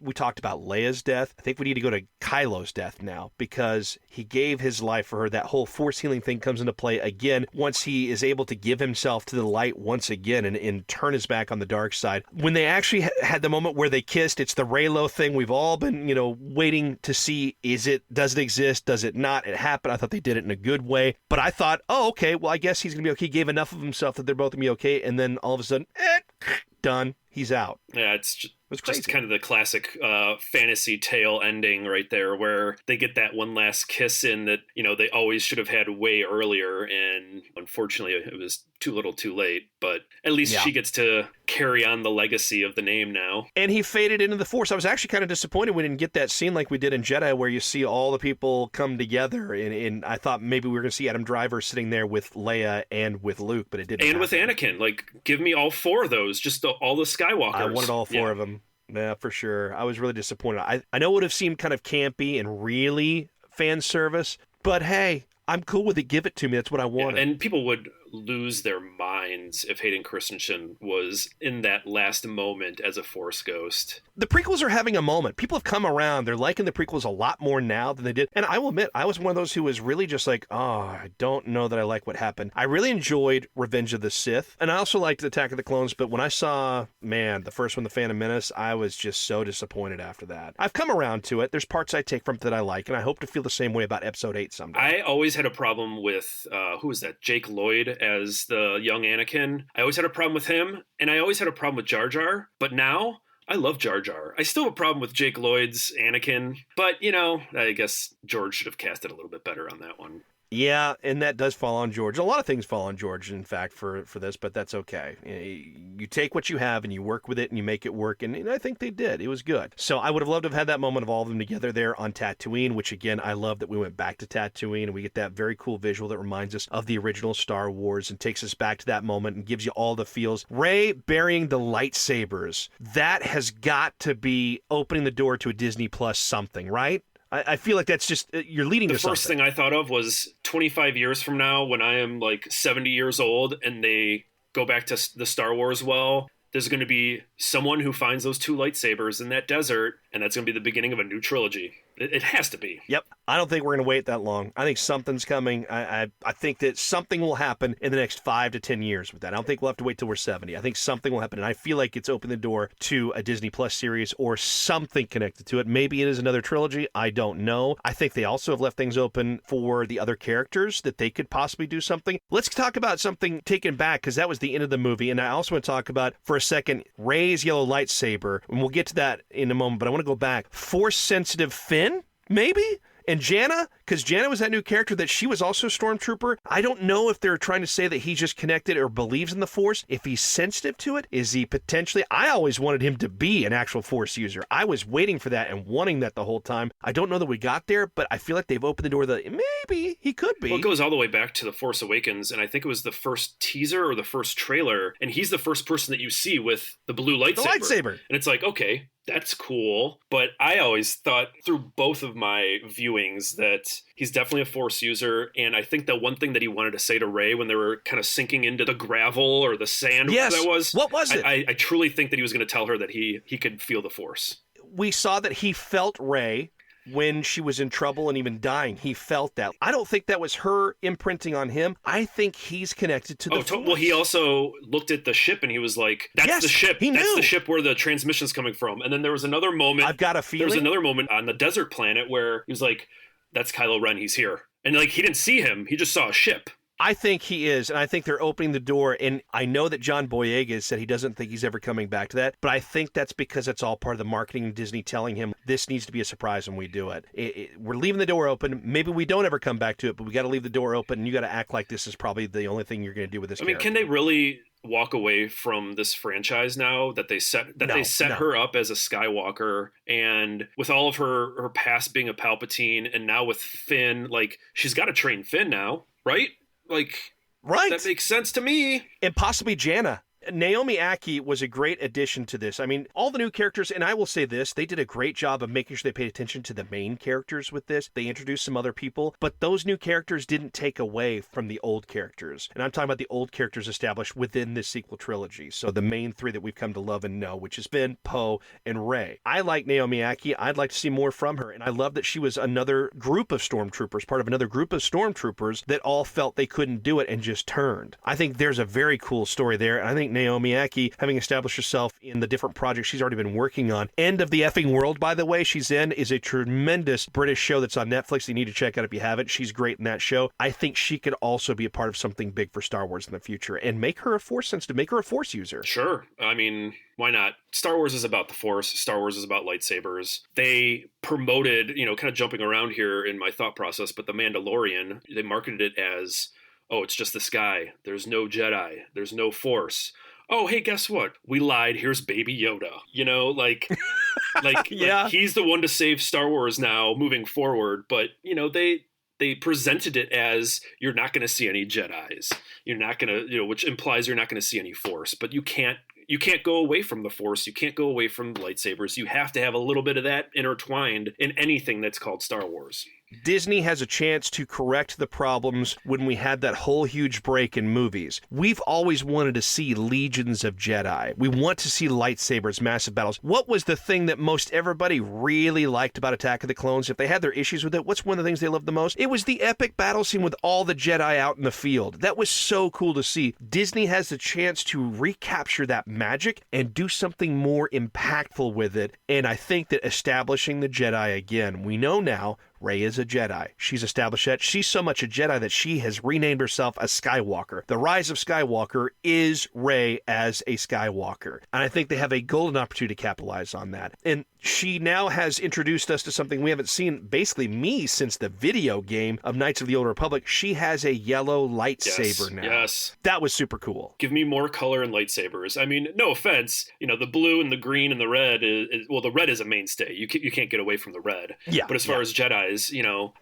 We talked about Leia's death. I think we need to go to Kylo's death now because he gave his life for her. That whole force healing thing comes into play again once he is able to give himself to the light once again and turn his back on the dark side. When they actually had the moment where they kissed, it's the Reylo thing. We've all been, waiting to see, does it exist? Does it not? It happened. I thought they did it in a good way. But I thought, oh, okay, well, I guess he's going to be okay. He gave enough of himself that they're both going to be okay. And then all of a sudden, done. He's out. Yeah, it's just kind of the classic fantasy tale ending right there where they get that one last kiss in that, they always should have had way earlier. And unfortunately, it was too little too late. But at least she gets to carry on the legacy of the name now. And he faded into the Force. I was actually kind of disappointed we didn't get that scene like we did in Jedi where you see all the people come together. And I thought maybe we were going to see Adam Driver sitting there with Leia and with Luke, but it didn't And happen. with Anakin. Like, give me all four of those. Just all the Skywalkers. I wanted all four of them. Yeah, for sure. I was really disappointed. I know it would have seemed kind of campy and really fan service, but hey, I'm cool with it. Give it to me. That's what I wanted. Yeah, and people would lose their minds if Hayden Christensen was in that last moment as a Force ghost. The prequels are having a moment. People have come around. They're liking the prequels a lot more now than they did. And I will admit, I was one of those who was really just like, oh, I don't know that I like what happened. I really enjoyed Revenge of the Sith. And I also liked Attack of the Clones. But when I saw, the first one, The Phantom Menace, I was just so disappointed after that. I've come around to it. There's parts I take from it that I like. And I hope to feel the same way about Episode 8 someday. I always had a problem with, who was that? Jake Lloyd as the young Anakin. I always had a problem with him. And I always had a problem with Jar Jar. But now I love Jar Jar. I still have a problem with Jake Lloyd's Anakin, but, I guess George should have cast it a little bit better on that one. Yeah, and that does fall on George. A lot of things fall on George, in fact, for this, but that's okay. You take what you have and you work with it and you make it work, and I think they did. It was good. So I would have loved to have had that moment of all of them together there on Tatooine, which, again, I love that we went back to Tatooine and we get that very cool visual that reminds us of the original Star Wars and takes us back to that moment and gives you all the feels. Rey burying the lightsabers, that has got to be opening the door to a Disney Plus something, right? I feel like that's just, you're leading to something. The first thing I thought of was 25 years from now when I am like 70 years old and they go back to the Star Wars well, there's going to be someone who finds those two lightsabers in that desert, and that's going to be the beginning of a new trilogy. It has to be. Yep. I don't think we're going to wait that long. I think something's coming. I think that something will happen in the next 5 to 10 years with that. I don't think we'll have to wait till we're 70. I think something will happen, and I feel like it's opened the door to a Disney Plus series or something connected to it. Maybe it is another trilogy. I don't know. I think they also have left things open for the other characters that they could possibly do something. Let's talk about something taken back, because that was the end of the movie, and I also want to talk about, for a second, Rey's yellow lightsaber, and we'll get to that in a moment, but I want to go back. Force-sensitive Finn? Maybe? And Janna? Because Janna was that new character that she was also a Stormtrooper. I don't know if they're trying to say that he's just connected or believes in the Force. If he's sensitive to it, is he potentially... I always wanted him to be an actual Force user. I was waiting for that and wanting that the whole time. I don't know that we got there, but I feel like they've opened the door that maybe he could be. Well, it goes all the way back to The Force Awakens, and I think it was the first teaser or the first trailer, and he's the first person that you see with the blue lightsaber. The lightsaber. And it's like, okay, that's cool. But I always thought through both of my viewings that he's definitely a Force user. And I think the one thing that he wanted to say to Rey when they were kind of sinking into the gravel or the sand, yes. That was, what was it? I truly think that he was going to tell her that he could feel the Force. We saw that he felt Rey when she was in trouble and even dying. He felt that. I don't think that was her imprinting on him. I think he's connected to the Force. Well, he also looked at the ship and he was like, that's the ship. He knew. That's the ship where the transmission's coming from. And then there was another moment. I've got a feeling. There was another moment on the desert planet where he was like, that's Kylo Ren. He's here. And like, he didn't see him. He just saw a ship. I think he is, and I think they're opening the door, and I know that John Boyega said he doesn't think he's ever coming back to that, but I think that's because it's all part of the marketing and Disney telling him this needs to be a surprise when we do it. We're leaving the door open. Maybe we don't ever come back to it, but we got to leave the door open, and you got to act like this is probably the only thing you're going to do with this character. Can they really walk away from this franchise now that they set her up as a Skywalker, and with all of her past being a Palpatine, and now with Finn, like, she's got to train Finn now, right? Like, right. That makes sense to me. And possibly Janna. Naomi Ackie was a great addition to this. I mean, all the new characters, and I will say this, they did a great job of making sure they paid attention to the main characters with this. They introduced some other people, but those new characters didn't take away from the old characters. And I'm talking about the old characters established within this sequel trilogy. So the main three that we've come to love and know, which has been Poe and Rey. I like Naomi Ackie. I'd like to see more from her. And I love that she was another group of stormtroopers, part of another group of stormtroopers that all felt they couldn't do it and just turned. I think there's a very cool story there. And I think Naomi Ackie, having established herself in the different projects she's already been working on. End of the Effing World, by the way, she's in, is a tremendous British show that's on Netflix. You need to check out if you haven't. She's great in that show. I think she could also be a part of something big for Star Wars in the future and make her a Force sensitive, make her a Force user. Sure. I mean, why not? Star Wars is about the Force. Star Wars is about lightsabers. They promoted, kind of jumping around here in my thought process, but The Mandalorian, they marketed it as, oh, it's just this guy. There's no Jedi. There's no Force. Oh, hey, guess what? We lied. Here's Baby Yoda. Yeah. Like he's the one to save Star Wars now moving forward. But, they presented it as you're not going to see any Jedis. You're not going to, which implies you're not going to see any Force. But you can't go away from the Force. You can't go away from lightsabers. You have to have a little bit of that intertwined in anything that's called Star Wars. Disney has a chance to correct the problems when we had that whole huge break in movies. We've always wanted to see legions of Jedi. We want to see lightsabers, massive battles. What was the thing that most everybody really liked about Attack of the Clones? If they had their issues with it, what's one of the things they loved the most? It was the epic battle scene with all the Jedi out in the field. That was so cool to see. Disney has the chance to recapture that magic and do something more impactful with it. And I think that establishing the Jedi again, we know now Rey is a Jedi. She's established that. She's so much a Jedi that she has renamed herself a Skywalker. The Rise of Skywalker is Rey as a Skywalker. And I think they have a golden opportunity to capitalize on that. And she now has introduced us to something we haven't seen, basically me, since the video game of Knights of the Old Republic. She has a yellow lightsaber now. Yes. That was super cool. Give me more color in lightsabers. I mean, no offense. The blue and the green and the red is the red is a mainstay. You can't get away from the red. Yeah. But as far as Jedis,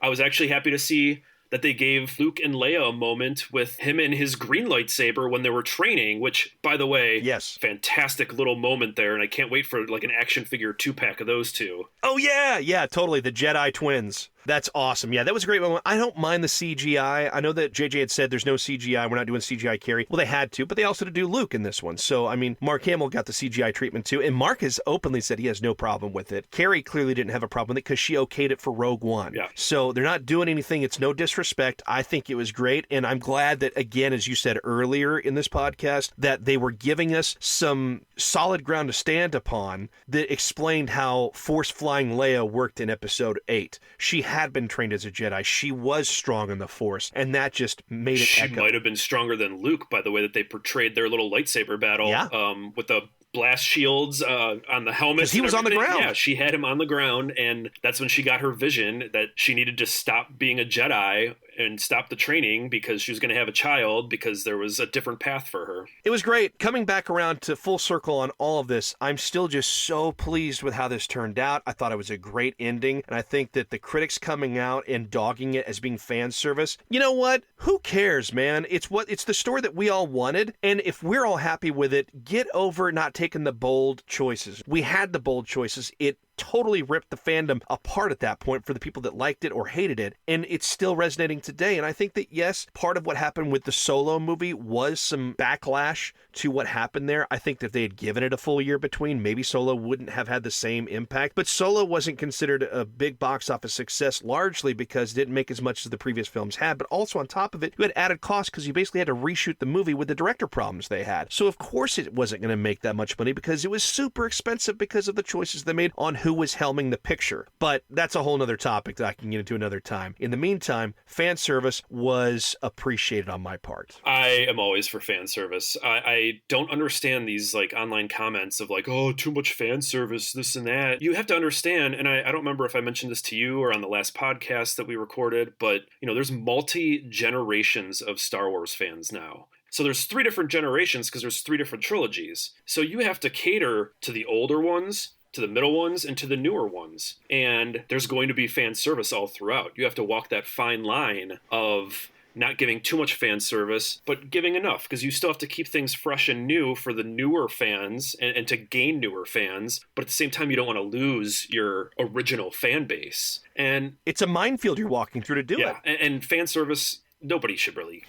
I was actually happy to see that they gave Luke and Leia a moment with him and his green lightsaber when they were training, which, by the way, yes, fantastic little moment there, and I can't wait for like an action figure 2-pack of those two. Oh, yeah, totally. The Jedi twins. That's awesome. Yeah, that was a great moment. I don't mind the CGI. I know that JJ had said there's no CGI. We're not doing CGI Carrie. Well, they had to, but they also had to do Luke in this one. So, I mean, Mark Hamill got the CGI treatment too, and Mark has openly said he has no problem with it. Carrie clearly didn't have a problem with it because she okayed it for Rogue One. Yeah. So they're not doing anything. It's no disrespect. I think it was great, and I'm glad that, again, as you said earlier in this podcast, that they were giving us some solid ground to stand upon that explained how Force-flying Leia worked in Episode 8. She had been trained as a Jedi. She was strong in the Force, and that just made it echo. She might have been stronger than Luke by the way that they portrayed their little lightsaber battle. Yeah. With the blast shields on the helmet. Because he was on the ground. Yeah, she had him on the ground, and that's when she got her vision that she needed to stop being a Jedi and stop the training because she was going to have a child because there was a different path for her. It was great. Coming back around to full circle on all of this, I'm still just so pleased with how this turned out. I thought it was a great ending, and I think that the critics coming out and dogging it as being fan service, you know what? Who cares, man? It's the story that we all wanted, and if we're all happy with it, get over not taking the bold choices. We had the bold choices. It totally ripped the fandom apart at that point for the people that liked it or hated it, and it's still resonating today. And I think that, yes, part of what happened with the Solo movie was some backlash to what happened there. I think that if they had given it a full year between, maybe Solo wouldn't have had the same impact. But Solo wasn't considered a big box office success largely because it didn't make as much as the previous films had, but also on top of it, you had added costs because you basically had to reshoot the movie with the director problems they had. So of course it wasn't going to make that much money because it was super expensive because of the choices they made on who was helming the picture. But that's a whole nother topic that I can get into another time. In the meantime, fan service was appreciated on my part. I am always for fan service. I don't understand these like online comments of like, oh, too much fan service, this and that. You have to understand, and I don't remember if I mentioned this to you or on the last podcast that we recorded, but there's multi-generations of Star Wars fans now. So there's 3 different generations because there's 3 different trilogies. So you have to cater to the older ones, to the middle ones, and to the newer ones. And there's going to be fan service all throughout. You have to walk that fine line of not giving too much fan service, but giving enough, because you still have to keep things fresh and new for the newer fans and to gain newer fans. But at the same time, you don't want to lose your original fan base. And it's a minefield you're walking through to do it. Yeah, and fan service, nobody should really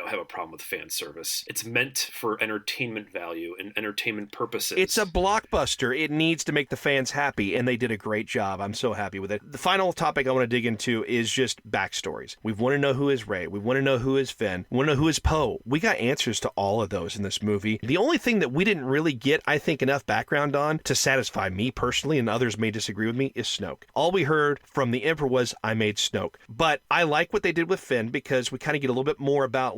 have a problem with fan service. It's meant for entertainment value and entertainment purposes. It's a blockbuster. It needs to make the fans happy, and they did a great job. I'm so happy with it. The final topic I want to dig into is just backstories. We want to know who is Rey. We want to know who is Finn. We want to know who is Poe. We got answers to all of those in this movie. The only thing that we didn't really get, I think, enough background on to satisfy me personally, and others may disagree with me, is Snoke. All we heard from the Emperor was, I made Snoke. But I like what they did with Finn because we kind of get a little bit more about,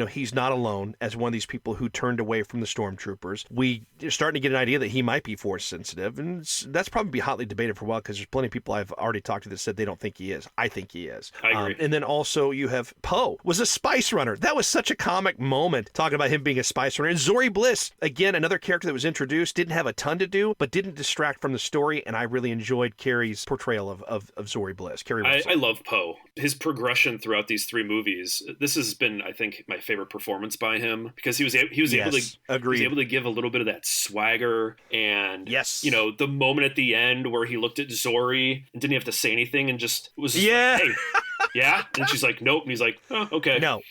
he's not alone as one of these people who turned away from the stormtroopers. We are starting to get an idea that he might be force sensitive, and that's probably hotly debated for a while because there's plenty of people I've already talked to that said they don't think he is. I think he is. I agree. And then also you have Poe was a spice runner. That was such a comic moment, talking about him being a spice runner. And Zori Bliss, again, another character that was introduced, didn't have a ton to do, but didn't distract from the story, and I really enjoyed Carrie's portrayal of Zori Bliss. I love Poe. His progression throughout these 3 movies, this has been, I think, my favorite performance by him because he was able to give a little bit of that swagger and the moment at the end where he looked at Zori and didn't have to say anything and just was like, hey, yeah, and she's like, nope, and he's like, oh, okay, no.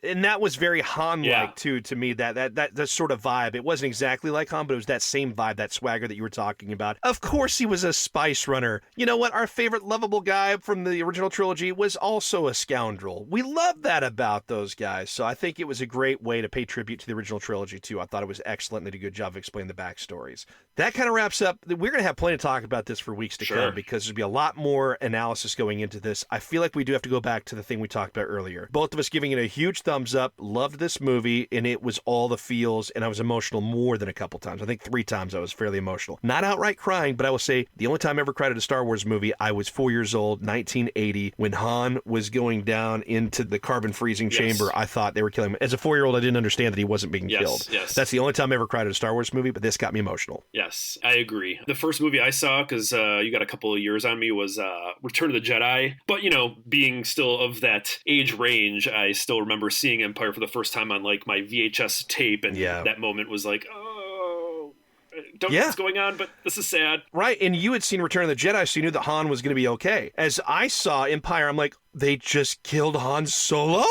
And that was very Han-like too to me. That sort of vibe. It wasn't exactly like Han, but it was that same vibe, that swagger that you were talking about. Of course, he was a spice runner. You know what? Our favorite lovable guy from the original trilogy was also a scoundrel. We love that about those guys. So I think it was a great way to pay tribute to the original trilogy too. I thought it was excellent. They did a good job of explaining the backstories. That kind of wraps up. We're going to have plenty to talk about this for weeks to come because there'll be a lot more analysis going into this. I feel like we do have to go back to the thing we talked about earlier. Both of us giving it a huge thumbs up, loved this movie, and it was all the feels, and I was emotional more than a couple times. I think 3 times I was fairly emotional. Not outright crying, but I will say the only time I ever cried at a Star Wars movie, I was 4 years old, 1980, when Han was going down into the carbon freezing chamber. I thought they were killing him. As a 4-year-old, I didn't understand that he wasn't being killed. Yes. That's the only time I ever cried at a Star Wars movie, but this got me emotional. Yes, I agree. The first movie I saw, because you got a couple of years on me, was Return of the Jedi. But, being still of that age range, I still remember seeing Empire for the first time on, like, my VHS tape, and that moment was like, oh, don't know what's going on, but this is sad. Right, and you had seen Return of the Jedi, so you knew that Han was going to be okay. As I saw Empire, I'm like, they just killed Han Solo?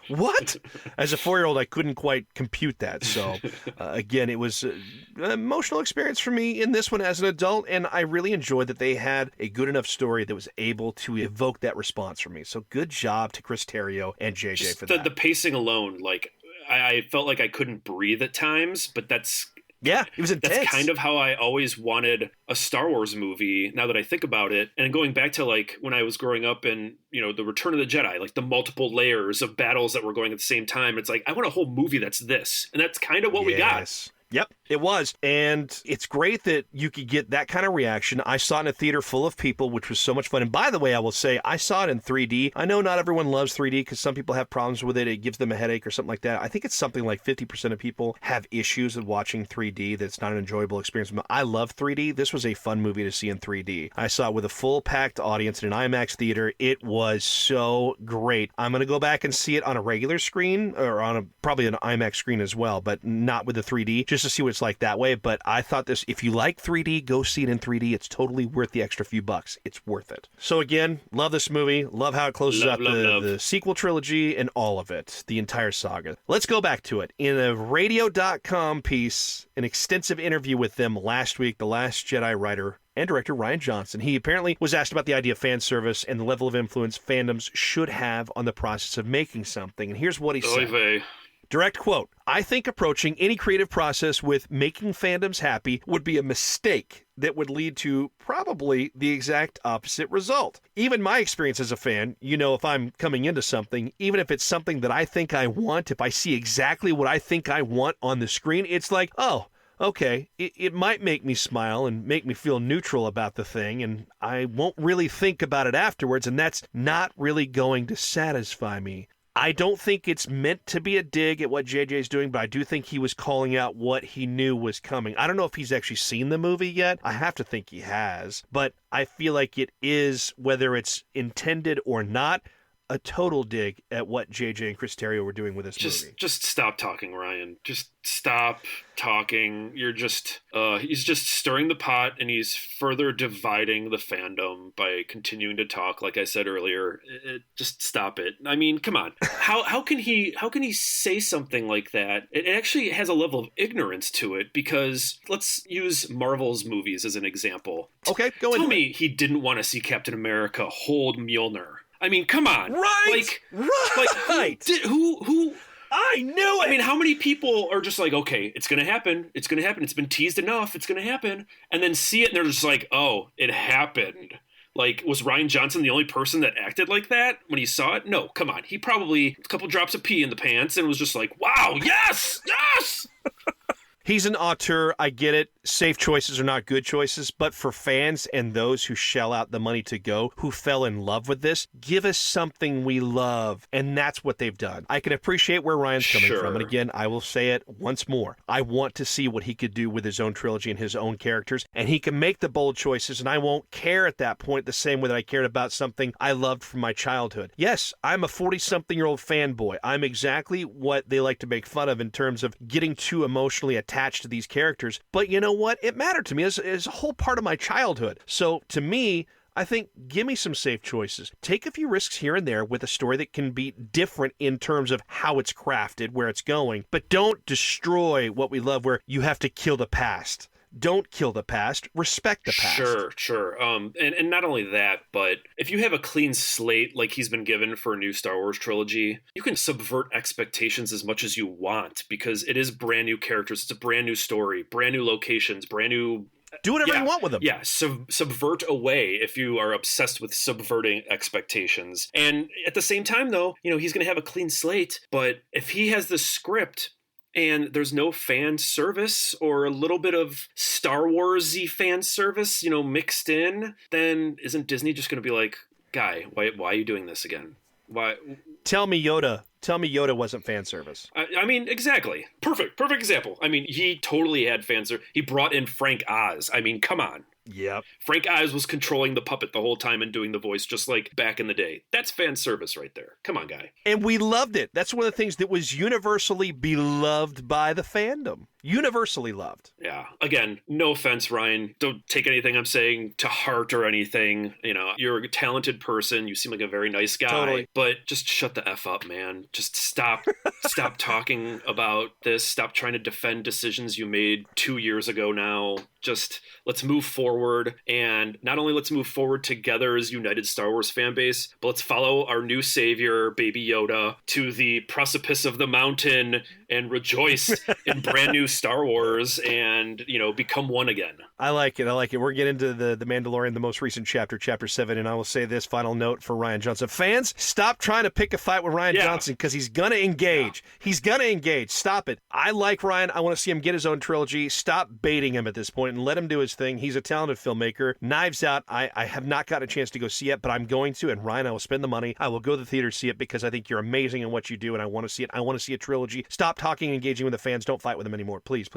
What? As a 4-year-old, I couldn't quite compute that. So, again, it was an emotional experience for me in this one as an adult, and I really enjoyed that they had a good enough story that was able to evoke that response from me. So, good job to Chris Terrio and JJ for that. The pacing alone, like, I felt like I couldn't breathe at times, but that's... Yeah, it was intense. That's kind of how I always wanted a Star Wars movie, now that I think about it. And going back to, like, when I was growing up and, the Return of the Jedi, like the multiple layers of battles that were going at the same time, it's like, I want a whole movie that's this. And that's kind of what we got. Yep, it was. And it's great that you could get that kind of reaction. I saw it in a theater full of people, which was so much fun. And by the way, I will say, I saw it in 3D. I know not everyone loves 3D because some people have problems with it. It gives them a headache or something like that. I think it's something like 50% of people have issues with watching 3D, that's not an enjoyable experience. I love 3D. This was a fun movie to see in 3D. I saw it with a full packed audience in an IMAX theater. It was so great. I'm going to go back and see it on a regular screen or on probably an IMAX screen as well, but not with the 3D. Just to see what it's like that way. But I thought this, if you like 3D, go see it in 3D. It's totally worth the extra few bucks. It's worth it. So again, love this movie. Love how it closes out the sequel trilogy and all of it, the entire saga. Let's go back to it. In a radio.com piece, an extensive interview with them last week, the Last Jedi Writer and director Rian Johnson. He apparently was asked about the idea of fan service and the level of influence fandoms should have on the process of making something. And here's what he said. Direct quote, "I think approaching any creative process with making fandoms happy would be a mistake that would lead to probably the exact opposite result. Even my experience as a fan, if I'm coming into something, even if it's something that I think I want, if I see exactly what I think I want on the screen, it's like, oh, okay, it might make me smile and make me feel neutral about the thing, and I won't really think about it afterwards, and that's not really going to satisfy me." I don't think it's meant to be a dig at what JJ's doing, but I do think he was calling out what he knew was coming. I don't know if he's actually seen the movie yet. I have to think he has, but I feel like it is, whether it's intended or not, a total dig at what JJ and Chris Terrio were doing with this movie. Just stop talking, Ryan. Just stop talking. You're just he's just stirring the pot, and he's further dividing the fandom by continuing to talk. Like I said earlier, just stop it. I mean, come on. How can he say something like that? It actually has a level of ignorance to it, because let's use Marvel's movies as an example. Okay, go ahead. Tell me he didn't want to see Captain America hold Mjolnir. I mean, come on. Right. Who? I knew it. I mean, how many people are just like, okay, it's going to happen. It's going to happen. It's been teased enough. It's going to happen. And then see it, and they're just like, oh, it happened. Like, was Rian Johnson the only person that acted like that when he saw it? No, come on. He probably a couple drops of pee in the pants and was just like, wow, yes, yes. He's an auteur. I get it. Safe choices are not good choices, but for fans and those who shell out the money to go, who fell in love with this, give us something we love, and that's what they've done. I can appreciate where Ryan's coming from, and again, I will say it once more. I want to see what he could do with his own trilogy and his own characters, and he can make the bold choices, and I won't care at that point the same way that I cared about something I loved from my childhood. Yes, I'm a 40-something-year-old fanboy. I'm exactly what they like to make fun of in terms of getting too emotionally attached to these characters, but you know what? It mattered to me as a whole part of my childhood. So to me, I think give me some safe choices. Take a few risks here and there with a story that can be different in terms of how it's crafted, where it's going, but don't destroy what we love where you have to kill the past. Don't kill the past. Respect the past. Sure. And not only that, but if you have a clean slate like he's been given for a new Star Wars trilogy, you can subvert expectations as much as you want, because it is brand new characters. It's a brand new story, brand new locations, brand new... Do whatever you want with them. Yeah, subvert away if you are obsessed with subverting expectations. And at the same time, though, he's going to have a clean slate, but if he has the script and there's no fan service or a little bit of Star Wars-y fan service, mixed in, then isn't Disney just going to be like, guy, why are you doing this again? Why? Tell me Yoda wasn't fan service. I mean, exactly. Perfect example. I mean, he totally had fan service. He brought in Frank Oz. I mean, come on. Yep. Frank Oz was controlling the puppet the whole time and doing the voice just like back in the day. That's fan service right there. Come on, guy. And we loved it. That's one of the things that was universally beloved by the fandom. Universally loved. Yeah. Again, no offense, Ryan. Don't take anything I'm saying to heart or anything. You're a talented person. You seem like a very nice guy. Totally. But just shut the F up, man. Just stop talking about this. Stop trying to defend decisions you made 2 years ago now. Just let's move forward, and not only let's move forward together as united Star Wars fan base, but let's follow our new savior, Baby Yoda, to the precipice of the mountain and rejoice in brand new Star Wars and, become one again. I like it. We're getting into the Mandalorian, the most recent chapter 7, and I will say this final note for Rian Johnson. Fans, stop trying to pick a fight with Rian Johnson, because he's going to engage. Yeah. He's going to engage. Stop it. I like Rian. I want to see him get his own trilogy. Stop baiting him at this point and let him do his thing. He's a talented filmmaker. Knives Out, I have not gotten a chance to go see it, but I'm going to, and Ryan, I will spend the money. I will go to the theater to see it because I think you're amazing in what you do, and I want to see it. I want to see a trilogy. Stop talking and engaging with the fans. Don't fight with them anymore. Please,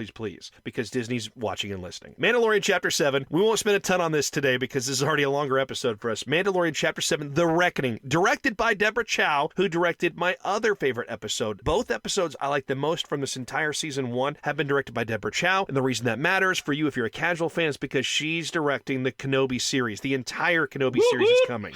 because Disney's watching and listening. Mandalorian Chapter 7. We won't spend a ton on this today because this is already a longer episode for us. Mandalorian Chapter 7, The Reckoning, directed by Deborah Chow, who directed my other favorite episode. Both episodes I like the most from this entire season 1 have been directed by Deborah Chow, and the reason that matters for you if you're a casual fan is because she's directing the Kenobi series. The entire Kenobi series is coming.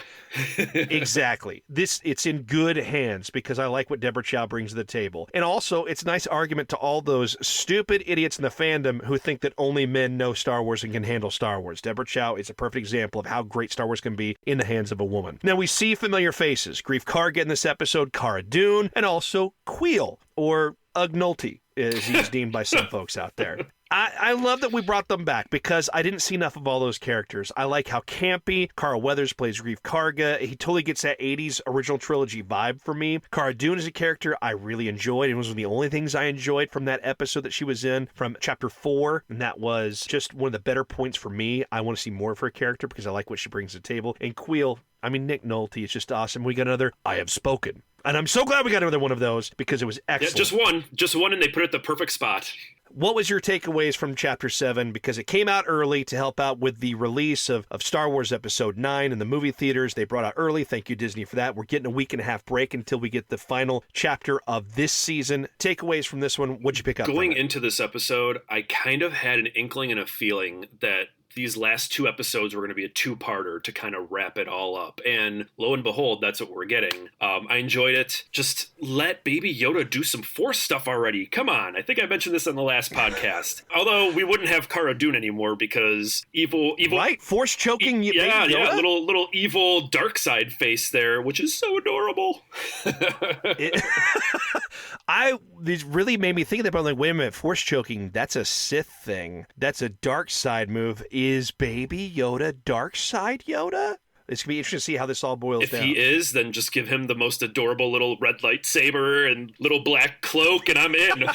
Exactly. It's in good hands because I like what Deborah Chow brings to the table. And also, it's a nice argument to all those stupid idiots in the fandom who think that only men know Star Wars and can handle Star Wars. Deborah Chow is a perfect example of how great Star Wars can be in the hands of a woman. Now, we see familiar faces. Greef Karga in this episode, Cara Dune, and also Queel, or Ugnulty, as he's deemed by some folks out there. I love that we brought them back because I didn't see enough of all those characters. I like how campy Carl Weathers plays Greef Karga. He totally gets that 80s original trilogy vibe for me. Cara Dune is a character I really enjoyed. It was one of the only things I enjoyed from that episode that she was in from chapter 4, and that was just one of the better points for me. I want to see more of her character because I like what she brings to the table. And Queel, I mean, Nick Nolte is just awesome. We got another I Have Spoken. And I'm so glad we got another one of those because it was excellent. Yeah, just one, and they put it at the perfect spot. What was your takeaways from Chapter 7? Because it came out early to help out with the release of Star Wars Episode 9 in the movie theaters. They brought out early. Thank you, Disney, for that. We're getting a week and a half break until we get the final chapter of this season. Takeaways from this one, what'd you pick up Going from it? into this episode, I kind of had an inkling and a feeling that these last 2 episodes were going to be a 2-parter to kind of wrap it all up. And lo and behold, that's what we're getting. I enjoyed it. Just let Baby Yoda do some Force stuff already. Come on. I think I mentioned this on the last podcast. Although we wouldn't have Cara Dune anymore because evil... Right? Force choking Baby Yoda? Yeah, little evil dark side face there, which is so adorable. These really made me think of that, but I'm like, wait a minute, Force choking, that's a Sith thing. That's a dark side move. Is Baby Yoda dark side Yoda? It's going to be interesting to see how this all boils down. If he is, then just give him the most adorable little red lightsaber and little black cloak, and I'm in.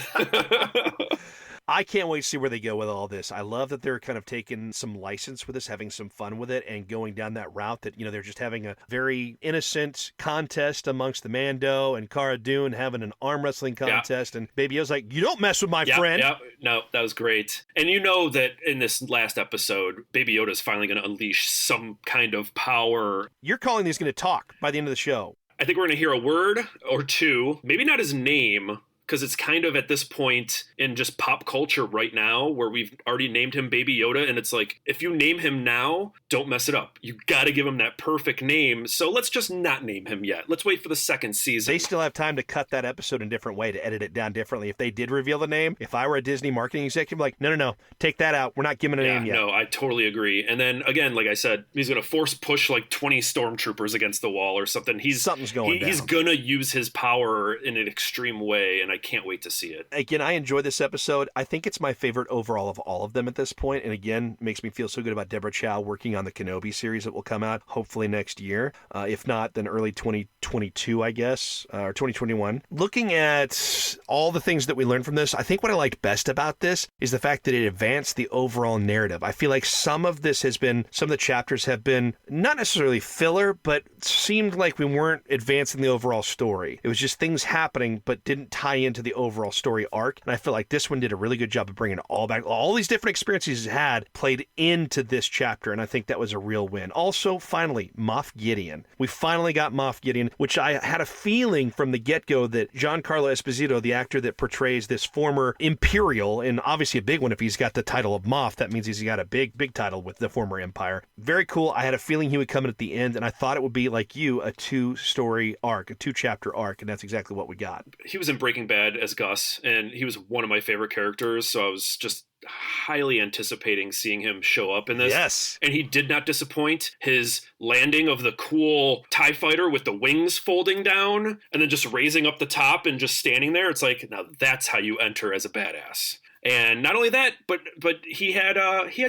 I can't wait to see where they go with all this. I love that they're kind of taking some license with this, having some fun with it, and going down that route that, they're just having a very innocent contest amongst the Mando and Cara Dune having an arm wrestling contest, and Baby Yoda's like, you don't mess with my friend. Yeah, no, that was great. And you know that in this last episode, Baby Yoda's finally going to unleash some kind of power. You're calling these going to talk by the end of the show. I think we're going to hear a word or two, maybe not his name, because it's kind of at this point in just pop culture right now where we've already named him Baby Yoda, and it's like, if you name him now, don't mess it up. You got to give him that perfect name, so let's just not name him yet. Let's wait for the second season. They still have time to cut that episode in a different way, to edit it down differently. If they did reveal the name, if I were a Disney marketing executive, I'm like, no, take that out. We're not giving a name yet. No, I totally agree. And then, again, like I said, he's going to force push like 20 stormtroopers against the wall or something. Something's going down. He's going to use his power in an extreme way, and I can't wait to see it. Again, I enjoy this episode. I think it's my favorite overall of all of them at this point. And again, makes me feel so good about Deborah Chow working on the Kenobi series that will come out hopefully next year. If not, then early 2022, I guess, or 2021. Looking at all the things that we learned from this, I think what I liked best about this is the fact that it advanced the overall narrative. I feel like some of the chapters have been not necessarily filler, but seemed like we weren't advancing the overall story. It was just things happening, but didn't tie into the overall story arc, and I feel like this one did a really good job of bringing it all back. All these different experiences he's had played into this chapter, and I think that was a real win. Also, finally, Moff Gideon. We finally got Moff Gideon, which I had a feeling from the get-go that Giancarlo Esposito, the actor that portrays this former Imperial, and obviously a big one if he's got the title of Moff, that means he's got a big title with the former Empire. Very cool. I had a feeling he would come in at the end, and I thought it would be, like you, a 2-story arc, a 2-chapter arc, and that's exactly what we got. He was in Breaking Bad as Gus, and he was one of my favorite characters, so I was just highly anticipating seeing him show up in this. Yes. And he did not disappoint. His landing of the cool TIE fighter with the wings folding down and then just raising up the top and just standing there, it's like, now that's how you enter as a badass. And not only that, but he had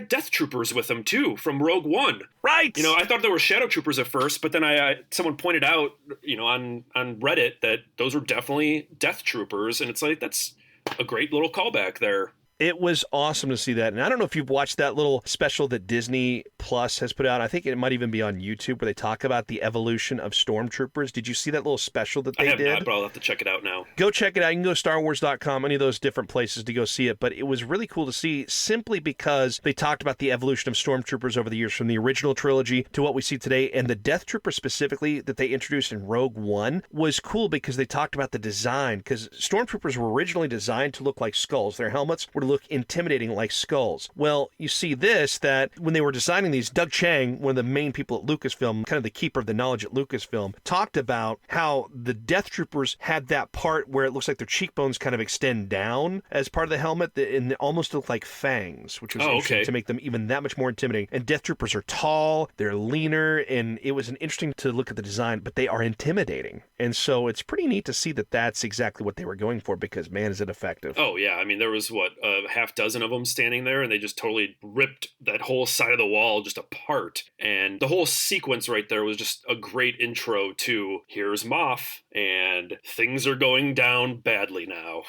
Death Troopers with him too from Rogue One. Right. I thought there were Shadow Troopers at first, but then someone pointed out, on Reddit that those were definitely Death Troopers, and it's like, that's a great little callback there. It was awesome to see that. And I don't know if you've watched that little special that Disney Plus has put out. I think it might even be on YouTube where they talk about the evolution of stormtroopers. Did you see that little special that they did? I have not, but I'll have to check it out now. Go check it out. You can go to StarWars.com, any of those different places to go see it. But it was really cool to see simply because they talked about the evolution of stormtroopers over the years from the original trilogy to what we see today. And the Death Trooper specifically that they introduced in Rogue One was cool because they talked about the design. Because stormtroopers were originally designed to look like skulls. Their helmets were to look intimidating like skulls. Well, you see this, that when they were designing these, Doug Chiang, one of the main people at Lucasfilm, kind of the keeper of the knowledge at Lucasfilm, talked about how the Death Troopers had that part where it looks like their cheekbones kind of extend down as part of the helmet, and they almost look like fangs, which was interesting to make them even that much more intimidating. And Death Troopers are tall, they're leaner, and it was interesting to look at the design, but they are intimidating. And so it's pretty neat to see that that's exactly what they were going for, because man, is it effective. Oh, yeah. I mean, there was, a half dozen of them standing there, and they just totally ripped that whole side of the wall just apart. And the whole sequence right there was just a great intro to here's Moff, and things are going down badly now.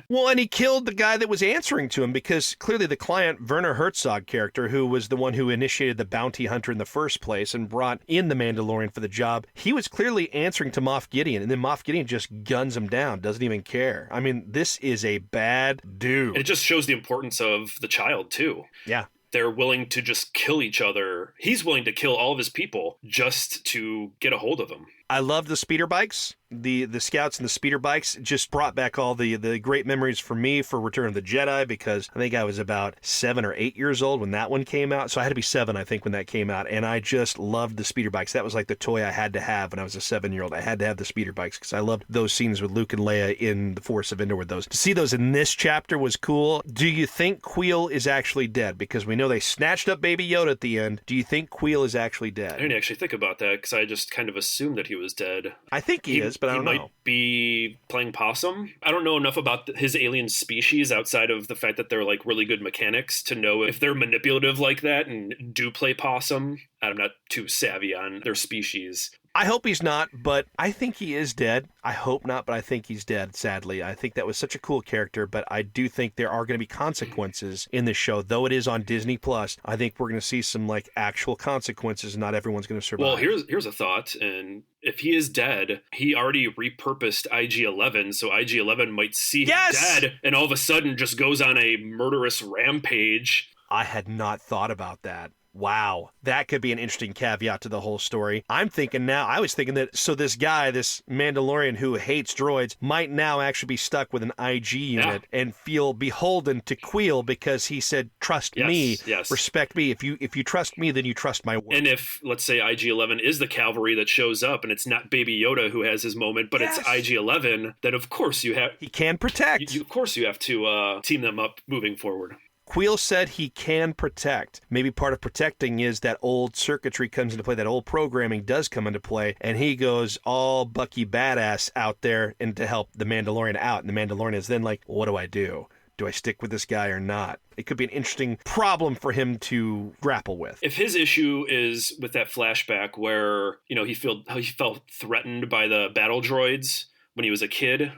Well, and he killed the guy that was answering to him, because clearly the client, Werner Herzog character, who was the one who initiated the bounty hunter in the first place and brought in the Mandalorian for the job, he was clearly answering to Moff Gideon, and then Moff Gideon just guns him down, doesn't even care. I mean, this is a bad dude. And it just shows the importance of the child, too. Yeah. They're willing to just kill each other. He's willing to kill all of his people just to get a hold of them. I love the speeder bikes. The scouts and the speeder bikes just brought back all the great memories for me for Return of the Jedi, because I think I was about 7 or 8 years old when that one came out. So I had to be 7, I think, when that came out. And I just loved the speeder bikes. That was like the toy I had to have when I was a 7-year-old. I had to have the speeder bikes because I loved those scenes with Luke and Leia in The Force of Endor with those. To see those in this chapter was cool. Do you think Queel is actually dead? Because we know they snatched up Baby Yoda at the end. Do you think Queel is actually dead? I didn't actually think about that because I just kind of assumed that he was dead. I think he is, but I don't know. He might be playing possum. I don't know enough about his alien species outside of the fact that they're like really good mechanics to know if they're manipulative like that and do play possum. I'm not too savvy on their species. I hope he's not, but I think he is dead. I hope not, but I think he's dead, sadly. I think that was such a cool character, but I do think there are going to be consequences in this show. Though it is on Disney Plus, I think we're going to see some like actual consequences, and not everyone's going to survive. Well, here's a thought, and if he is dead, he already repurposed IG-11, so IG-11 might see him dead, and all of a sudden just goes on a murderous rampage. I had not thought about that. Wow, that could be an interesting caveat to the whole story. I was thinking that, so this guy, this Mandalorian who hates droids, might now actually be stuck with an IG unit and feel beholden to Queel because he said, trust me, respect me. If you trust me, then you trust my word. And if, let's say, IG-11 is the cavalry that shows up and it's not Baby Yoda who has his moment, but it's IG-11, then of course you have... He can protect. Of course you have to team them up moving forward. Queel said he can protect. Maybe part of protecting is that old circuitry comes into play, that old programming does come into play, and he goes all Bucky badass out there and to help the Mandalorian out. And the Mandalorian is then like, what do I do? Do I stick with this guy or not? It could be an interesting problem for him to grapple with. If his issue is with that flashback where, he felt threatened by the battle droids when he was a kid,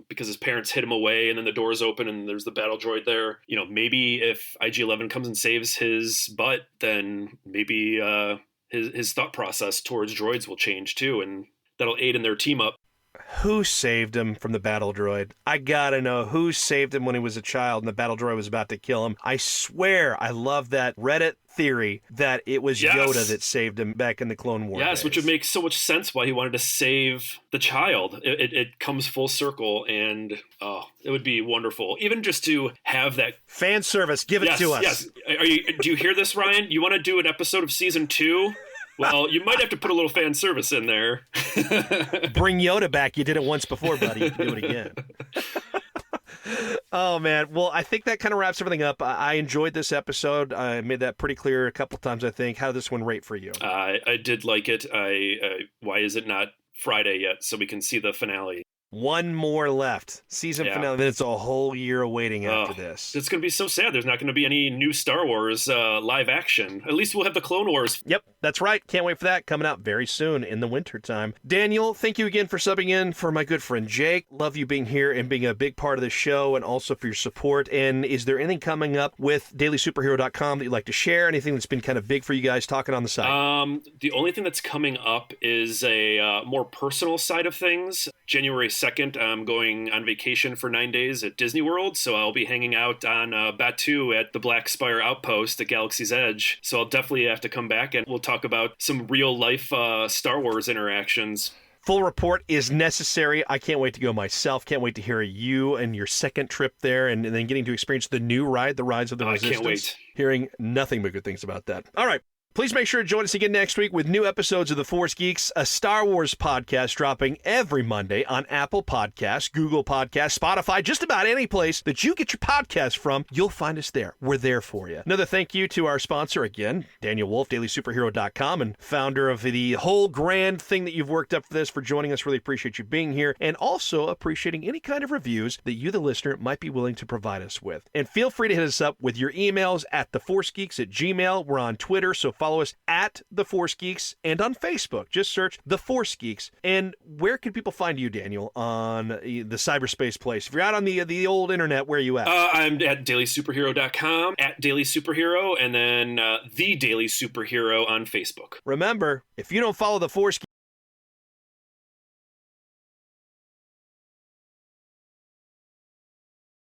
because his parents hid him away and then the doors open and there's the battle droid there. Maybe if IG-11 comes and saves his butt, then maybe his thought process towards droids will change too, and that'll aid in their team up. Who saved him from the battle droid? I gotta know who saved him when he was a child and the battle droid was about to kill him. I swear I love that Reddit theory that it was Yoda that saved him back in the Clone Wars. Yes, days. Which would make so much sense why he wanted to save the child. It comes full circle, and it would be wonderful. Even just to have that fan service, give it to us. Yes. Do you hear this, Ryan? You want to do an episode of season 2? Well, you might have to put a little fan service in there. Bring Yoda back. You did it once before, buddy. You can do it again. Oh, man. Well, I think that kind of wraps everything up. I enjoyed this episode. I made that pretty clear a couple times, I think. How did this one rate for you? I did like it. Why is it not Friday yet so we can see the finale? One more left. Season finale. Then it's a whole year awaiting after this. It's going to be so sad. There's not going to be any new Star Wars live action. At least we'll have the Clone Wars. Yep, that's right. Can't wait for that. Coming out very soon in the wintertime. Daniel, thank you again for subbing in for my good friend Jake. Love you being here and being a big part of the show, and also for your support. And is there anything coming up with dailysuperhero.com that you'd like to share? Anything that's been kind of big for you guys talking on the site? The only thing that's coming up is a more personal side of things. January 2nd, I'm going on vacation for 9 days at Disney World, so I'll be hanging out on Batuu at the Black Spire Outpost at Galaxy's Edge. So I'll definitely have to come back, and we'll talk about some real-life Star Wars interactions. Full report is necessary. I can't wait to go myself. Can't wait to hear you and your second trip there and then getting to experience the new ride, the Rise of the Resistance. I can't wait. Hearing nothing but good things about that. All right. Please make sure to join us again next week with new episodes of The Force Geeks, a Star Wars podcast dropping every Monday on Apple Podcasts, Google Podcasts, Spotify, just about any place that you get your podcast from. You'll find us there. We're there for you. Another thank you to our sponsor again, Daniel Wolf, dailysuperhero.com, and founder of the whole grand thing that you've worked up for this, for joining us. Really appreciate you being here, and also appreciating any kind of reviews that you, the listener, might be willing to provide us with. And feel free to hit us up with your emails at theforcegeeks@gmail.com. We're on Twitter, so follow us at The Force Geeks, and on Facebook. Just search The Force Geeks. And where can people find you, Daniel, on the cyberspace place? If you're out on the old internet, where are you at? I'm at dailysuperhero.com, at Daily Superhero, and then The Daily Superhero on Facebook. Remember, if you don't follow The Force